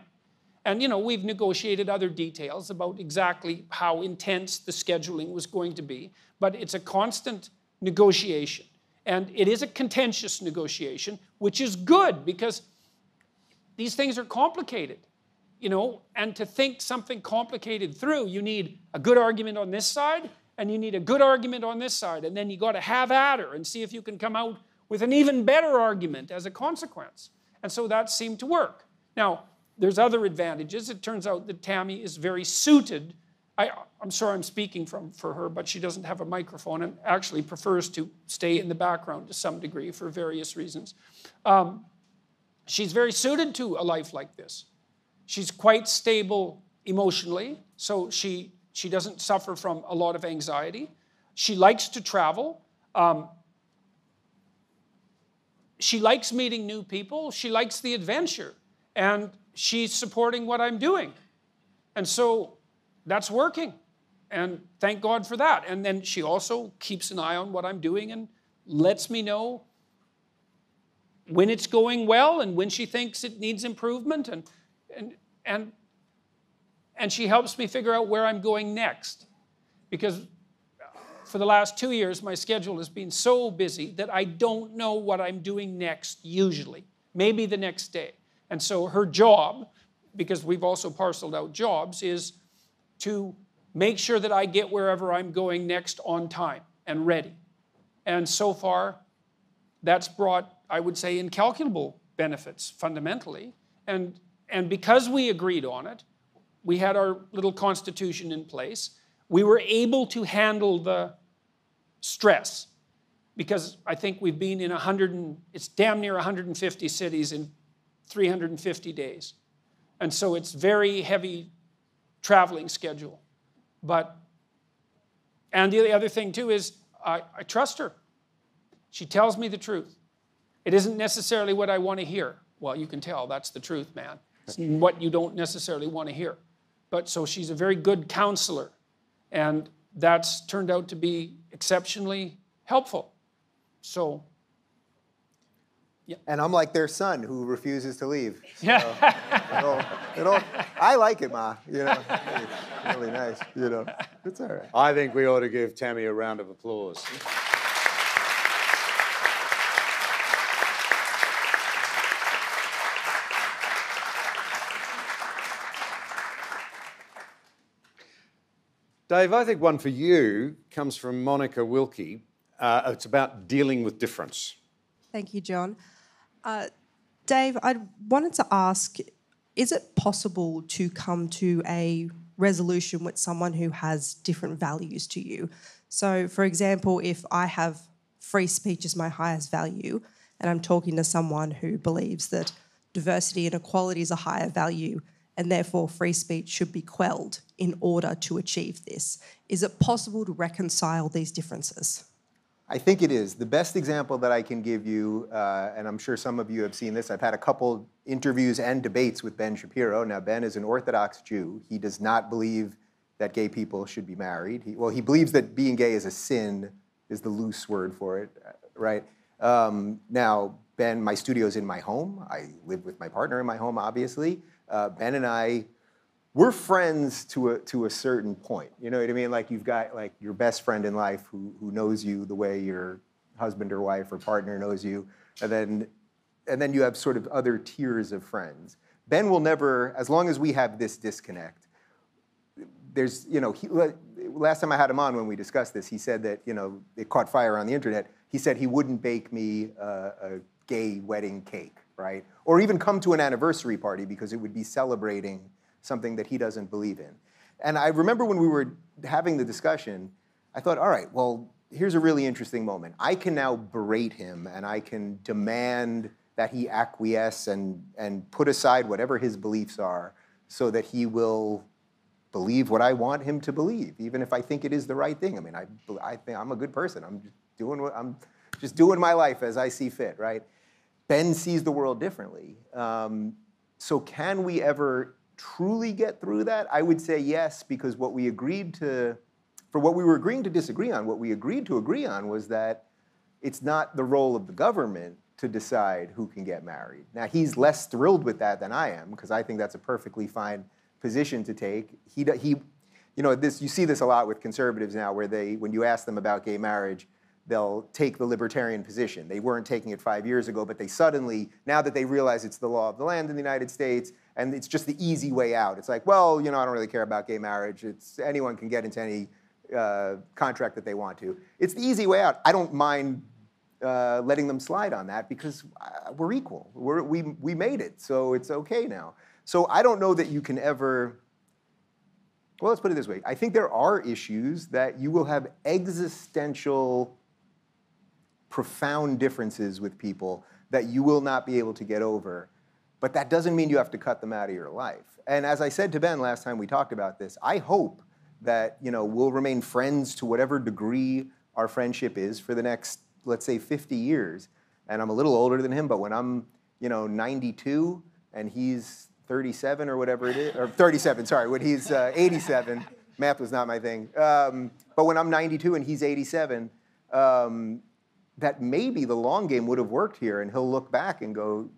And, we've negotiated other details about exactly how intense the scheduling was going to be. But it's a constant negotiation. And it is a contentious negotiation, which is good because these things are complicated. And to think something complicated through, you need a good argument on this side, and you need a good argument on this side, and then you got to have at her and see if you can come out with an even better argument as a consequence. And so that seemed to work. Now, there's other advantages. It turns out that Tammy is very suited. I'm sorry I'm speaking for her, but she doesn't have a microphone and actually prefers to stay in the background to some degree for various reasons. She's very suited to a life like this. She's quite stable emotionally, so she doesn't suffer from a lot of anxiety. She likes to travel. She likes meeting new people. She likes the adventure. And she's supporting what I'm doing. And so that's working. And thank God for that. And then she also keeps an eye on what I'm doing and lets me know when it's going well and when she thinks it needs improvement. And she helps me figure out where I'm going next. Because for the last 2 years, my schedule has been so busy that I don't know what I'm doing next usually. Maybe the next day. And so her job, because we've also parceled out jobs, is to make sure that I get wherever I'm going next on time and ready. And so far, that's brought, I would say, incalculable benefits fundamentally. And because we agreed on it, we had our little constitution in place, we were able to handle the stress. Because I think we've been in it's damn near 150 cities in 350 days. And so it's very heavy traveling schedule. And the other thing too is I trust her. She tells me the truth. It isn't necessarily what I want to hear. Well, you can tell that's the truth, man. It's what you don't necessarily want to hear. But so she's a very good counselor. And that's turned out to be exceptionally helpful. So, yeah. And I'm like their son who refuses to leave. So Yeah. I like it, Ma. It's really nice. It's all right. I think we ought to give Tammy a round of applause. Dave, I think one for you comes from Monica Wilkie. It's about dealing with difference. Thank you, John. Dave, I wanted to ask, is it possible to come to a resolution with someone who has different values to you? So, for example, if I have free speech as my highest value and I'm talking to someone who believes that diversity and equality is a higher value and therefore free speech should be quelled in order to achieve this, is it possible to reconcile these differences? I think it is. The best example that I can give you, and I'm sure some of you have seen this, I've had a couple interviews and debates with Ben Shapiro. Now, Ben is an Orthodox Jew. He does not believe that gay people should be married. He believes that being gay is a sin, is the loose word for it, right? Now, Ben, my studio's in my home. I live with my partner in my home, obviously. Ben and I, we're friends to a certain point. You know what I mean? Like you've got like your best friend in life who knows you the way your husband or wife or partner knows you, and then you have sort of other tiers of friends. Ben will never, as long as we have this disconnect, there's, last time I had him on when we discussed this, he said that, it caught fire on the internet. He said he wouldn't bake me a gay wedding cake, right? Or even come to an anniversary party because it would be celebrating something that he doesn't believe in. And I remember when we were having the discussion, I thought, all right, well, here's a really interesting moment. I can now berate him and I can demand that he acquiesce and put aside whatever his beliefs are so that he will believe what I want him to believe, even if I think it is the right thing. I mean, I think I'm a good person. I'm just doing my life as I see fit, right? Ben sees the world differently. So can we ever truly get through that? I would say yes, because what we agreed to, for what we were agreeing to disagree on, what we agreed to agree on was that it's not the role of the government to decide who can get married. Now, he's less thrilled with that than I am, because I think that's a perfectly fine position to take. You know, you see this a lot with conservatives now, where when you ask them about gay marriage, they'll take the libertarian position. They weren't taking it 5 years ago, but they suddenly, now that they realize it's the law of the land in the United States, and it's just the easy way out. It's like, well, you know, I don't really care about gay marriage. Anyone can get into any contract that they want to. It's the easy way out. I don't mind letting them slide on that, because we're equal. We made it, so it's okay now. So I don't know that you can ever, well, let's put it this way. I think there are issues that you will have existential, profound differences with people that you will not be able to get over. But that doesn't mean you have to cut them out of your life. And as I said to Ben last time we talked about this, I hope that, you know, we'll remain friends to whatever degree our friendship is for the next, let's say, 50 years. And I'm a little older than him, but when I'm, you know, 92 and he's 37 or whatever it is, or 37, sorry, when he's 87, math was not my thing. But when I'm 92 and he's 87, that maybe the long game would have worked here, and he'll look back and go,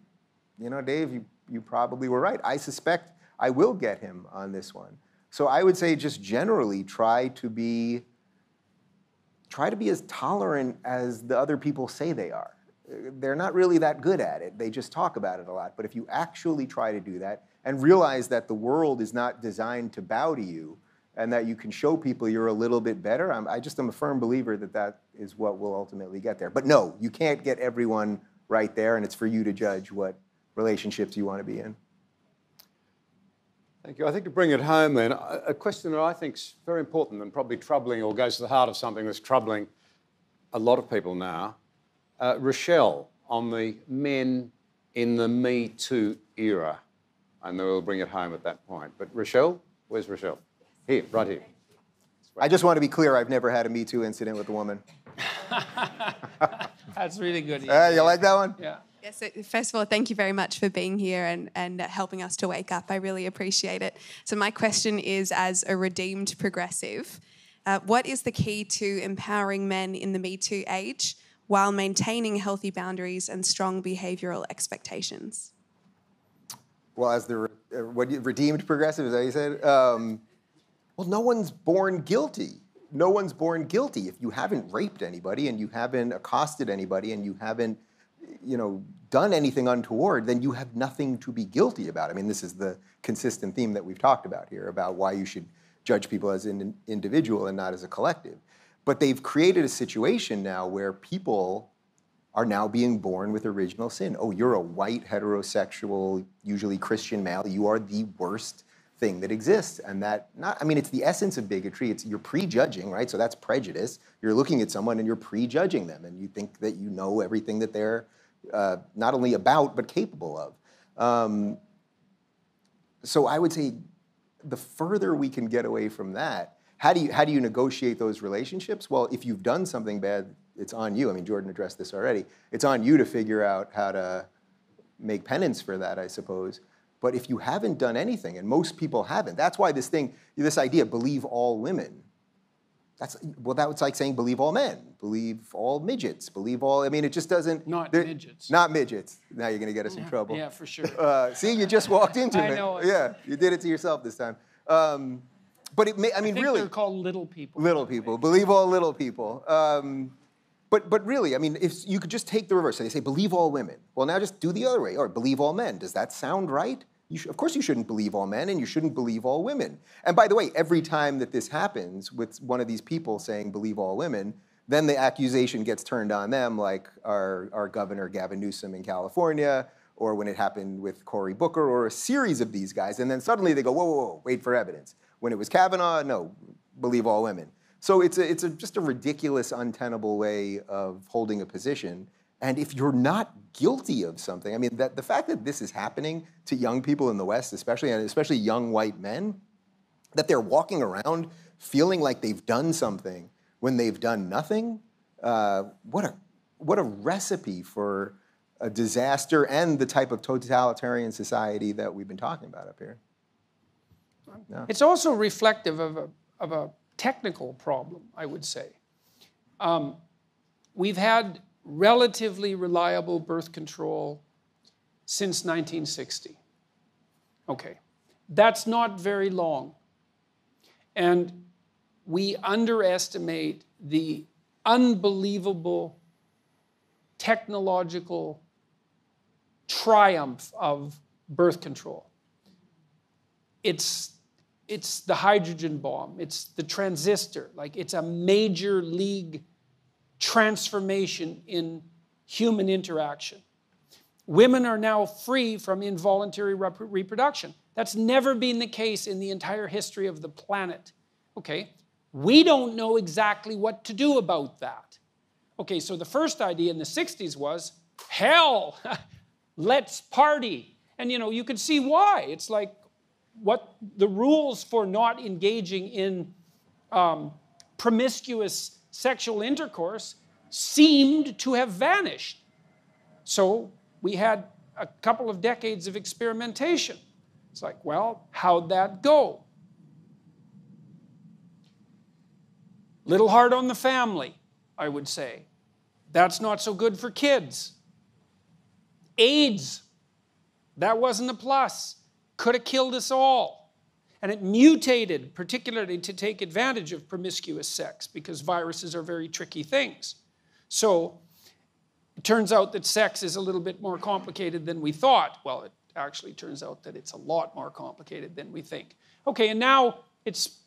you know, Dave, you probably were right. I suspect I will get him on this one. So I would say just generally try to be as tolerant as the other people say they are. They're not really that good at it. They just talk about it a lot. But if you actually try to do that and realize that the world is not designed to bow to you, and that you can show people you're a little bit better, I'm a firm believer that that is what will ultimately get there. But no, you can't get everyone right there, and it's for you to judge what relationships you want to be in. Thank you. I think to bring it home then, a question that I think is very important and probably troubling, or goes to the heart of something that's troubling a lot of people now. Rochelle, on the men in the Me Too era. And then we'll bring it home at that point. But Rochelle, where's Rochelle? Here, right here. I just want to be clear, I've never had a Me Too incident with a woman. That's really good. You like that one? Yeah. Yes, so first of all, thank you very much for being here and helping us to wake up. I really appreciate it. So my question is, as a redeemed progressive, what is the key to empowering men in the Me Too age while maintaining healthy boundaries and strong behavioural expectations? Well, as the redeemed progressive, is that what you said? Well, no one's born guilty. No one's born guilty. If you haven't raped anybody and you haven't accosted anybody and you haven't, you know, done anything untoward, then you have nothing to be guilty about. I mean, this is the consistent theme that we've talked about here about why you should judge people as an individual and not as a collective. But they've created a situation now where people are now being born with original sin. Oh, you're a white, heterosexual, usually Christian male. You are the worst thing that exists. And it's the essence of bigotry. You're prejudging, right? So that's prejudice. You're looking at someone and you're prejudging them, and you think that you know everything that they're not only about, but capable of. So I would say the further we can get away from that, how do you negotiate those relationships? Well, if you've done something bad, it's on you. I mean, Jordan addressed this already. It's on you to figure out how to make penance for that, I suppose. But if you haven't done anything, and most people haven't, that's why this idea, believe all women, that's like saying believe all men, believe all midgets, believe all, I mean, it just doesn't. Not midgets. Not midgets. Now you're going to get us in trouble. Yeah, for sure. See, you just walked into it. I know it. Yeah, you did it to yourself this time. But I mean, I think really. they're called little people. Little people. Believe all little people. But really, I mean, if you could just take the reverse. So they say, believe all women. Well, now just do the other way. Or believe all men. Does that sound right? Of course you shouldn't believe all men, and you shouldn't believe all women. And by the way, every time that this happens with one of these people saying believe all women, then the accusation gets turned on them, like our governor Gavin Newsom in California, or when it happened with Cory Booker, or a series of these guys. And then suddenly they go, whoa, whoa, whoa, wait for evidence. When it was Kavanaugh, no, believe all women. So it's just a ridiculous, untenable way of holding a position. And if you're not guilty of something, I mean, the fact that this is happening to young people in the West, especially young white men, that they're walking around feeling like they've done something when they've done nothing. What a recipe for a disaster and the type of totalitarian society that we've been talking about up here. Yeah. It's also reflective of a technical problem, I would say. We've had relatively reliable birth control since 1960. Okay, that's not very long. And we underestimate the unbelievable technological triumph of birth control. It's the hydrogen bomb, it's the transistor, like it's a major league transformation in human interaction. Women are now free from involuntary reproduction. That's never been the case in the entire history of the planet. Okay, we don't know exactly what to do about that. Okay, so the first idea in the 60s was, hell, let's party. And you could see why. It's like what the rules for not engaging in promiscuous sexual intercourse seemed to have vanished. So we had a couple of decades of experimentation. It's like, well, how'd that go? Little hard on the family, I would say. That's not so good for kids. AIDS, that wasn't a plus. Could have killed us all. And it mutated, particularly to take advantage of promiscuous sex, because viruses are very tricky things. So it turns out that sex is a little bit more complicated than we thought. Well, it actually turns out that it's a lot more complicated than we think. Okay, and now it's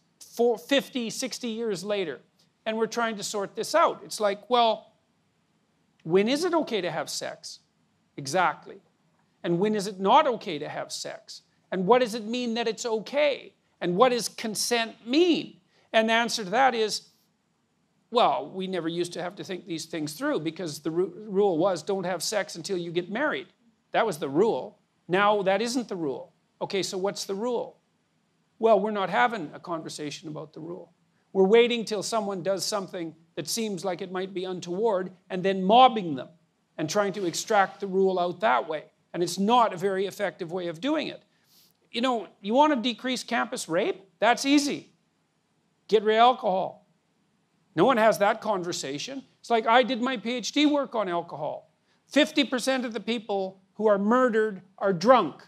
50, 60 years later, and we're trying to sort this out. It's like, well, when is it okay to have sex? Exactly. And when is it not okay to have sex? And what does it mean that it's okay? And what does consent mean? And the answer to that is, well, we never used to have to think these things through, because the rule was don't have sex until you get married. That was the rule. Now that isn't the rule. Okay, so what's the rule? Well, we're not having a conversation about the rule. We're waiting till someone does something that seems like it might be untoward and then mobbing them and trying to extract the rule out that way. And it's not a very effective way of doing it. You want to decrease campus rape? That's easy. Get rid of alcohol. No one has that conversation. It's like I did my PhD work on alcohol. 50% of the people who are murdered are drunk.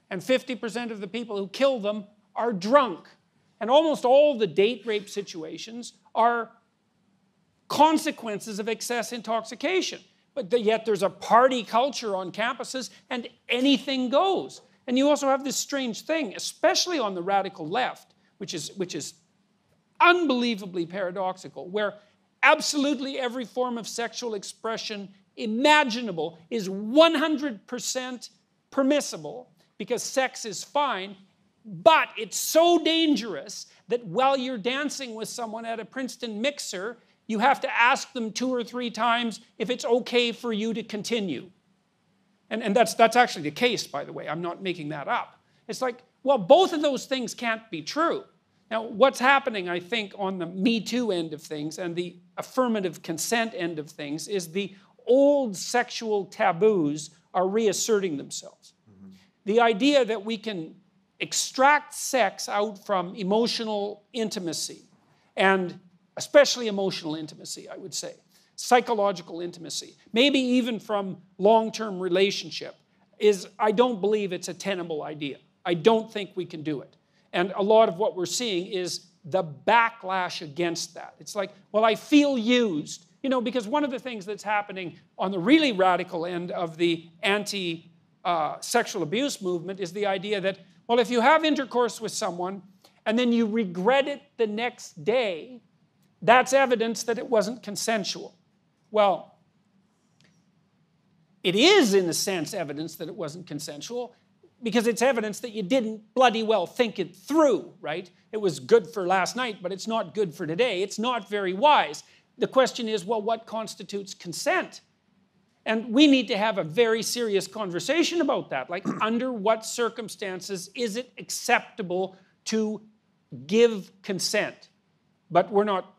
And 50% of the people who kill them are drunk. And almost all the date rape situations are consequences of excess intoxication. But yet there's a party culture on campuses and anything goes. And you also have this strange thing, especially on the radical left, which is unbelievably paradoxical, where absolutely every form of sexual expression imaginable is 100% permissible because sex is fine, but it's so dangerous that while you're dancing with someone at a Princeton mixer, you have to ask them 2 or 3 times if it's okay for you to continue. And that's actually the case, by the way. I'm not making that up. It's like, well, both of those things can't be true. Now, what's happening, I think, on the Me Too end of things and the affirmative consent end of things is the old sexual taboos are reasserting themselves. Mm-hmm. The idea that we can extract sex out from emotional intimacy, and especially emotional intimacy, I would say, psychological intimacy, maybe even from long-term relationship, I don't believe it's a tenable idea. I don't think we can do it. And a lot of what we're seeing is the backlash against that. It's like, well, I feel used. Because one of the things that's happening on the really radical end of the anti-sexual abuse movement is the idea that, well, if you have intercourse with someone and then you regret it the next day, that's evidence that it wasn't consensual. Well, it is, in a sense, evidence that it wasn't consensual because it's evidence that you didn't bloody well think it through, right? It was good for last night, but it's not good for today. It's not very wise. The question is, well, what constitutes consent? And we need to have a very serious conversation about that. Like, under what circumstances is it acceptable to give consent, but we're not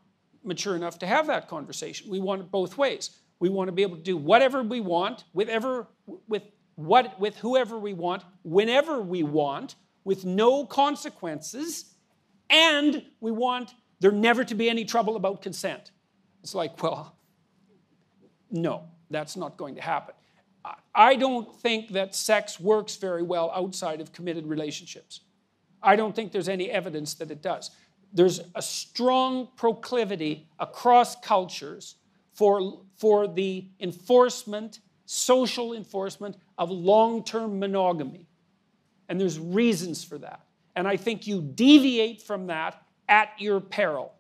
mature enough to have that conversation. We want it both ways. We want to be able to do whatever we want, with whoever we want, whenever we want, with no consequences, and we want there never to be any trouble about consent. It's like, well, no, that's not going to happen. I don't think that sex works very well outside of committed relationships. I don't think there's any evidence that it does. There's a strong proclivity across cultures for the enforcement, social enforcement of long-term monogamy. And there's reasons for that. And I think you deviate from that at your peril.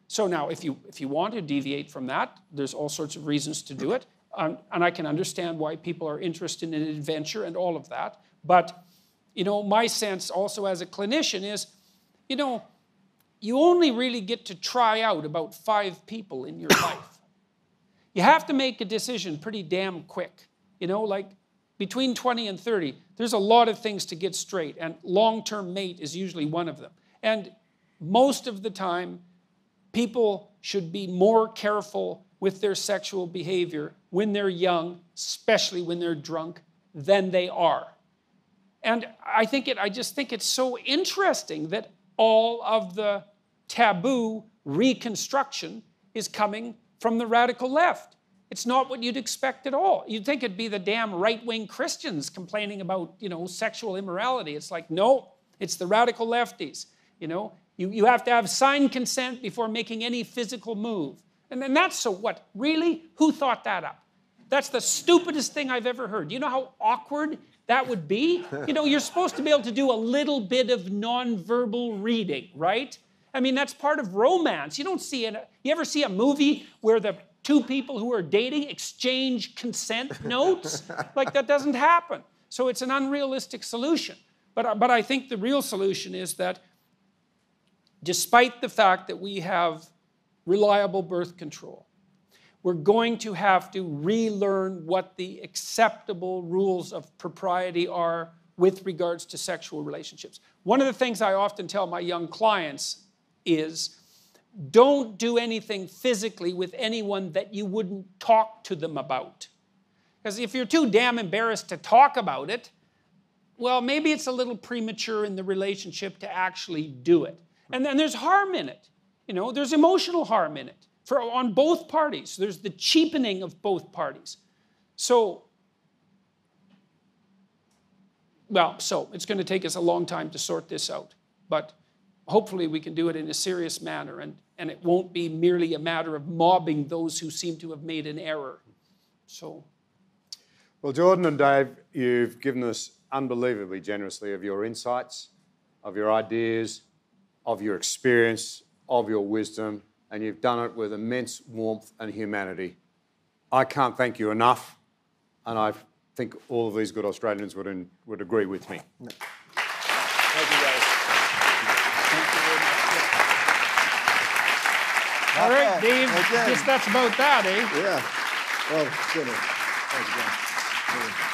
So now, if you want to deviate from that, there's all sorts of reasons to do it. And I can understand why people are interested in adventure and all of that. But, my sense also as a clinician is, you only really get to try out about 5 people in your life. You have to make a decision pretty damn quick. Like between 20 and 30, there's a lot of things to get straight, and long-term mate is usually one of them. And most of the time, people should be more careful with their sexual behavior when they're young, especially when they're drunk, than they are. And I just think it's so interesting that all of the taboo reconstruction is coming from the radical left. It's not what you'd expect at all. You'd think it'd be the damn right-wing Christians complaining about, sexual immorality. It's like, no, it's the radical lefties. You have to have signed consent before making any physical move. And then that's so what? Really? Who thought that up? That's the stupidest thing I've ever heard. You know how awkward that would be? You're supposed to be able to do a little bit of nonverbal reading, right? I mean, that's part of romance. You ever see a movie where the 2 people who are dating exchange consent notes? Like, that doesn't happen. So it's an unrealistic solution. But I think the real solution is that despite the fact that we have reliable birth control, we're going to have to relearn what the acceptable rules of propriety are with regards to sexual relationships. One of the things I often tell my young clients is, don't do anything physically with anyone that you wouldn't talk to them about. Because if you're too damn embarrassed to talk about it, well, maybe it's a little premature in the relationship to actually do it. And then there's harm in it. There's emotional harm in it on both parties. There's the cheapening of both parties. So it's going to take us a long time to sort this out. But hopefully we can do it in a serious manner, and it won't be merely a matter of mobbing those who seem to have made an error. So. Well, Jordan and Dave, you've given us unbelievably generously of your insights, of your ideas, of your experience, of your wisdom, and you've done it with immense warmth and humanity. I can't thank you enough, and I think all of these good Australians would agree with me. Thank you, guys. Thank you very much. All right, Dave, I guess that's about that, eh? Yeah. Well, goodness. Thank you, guys.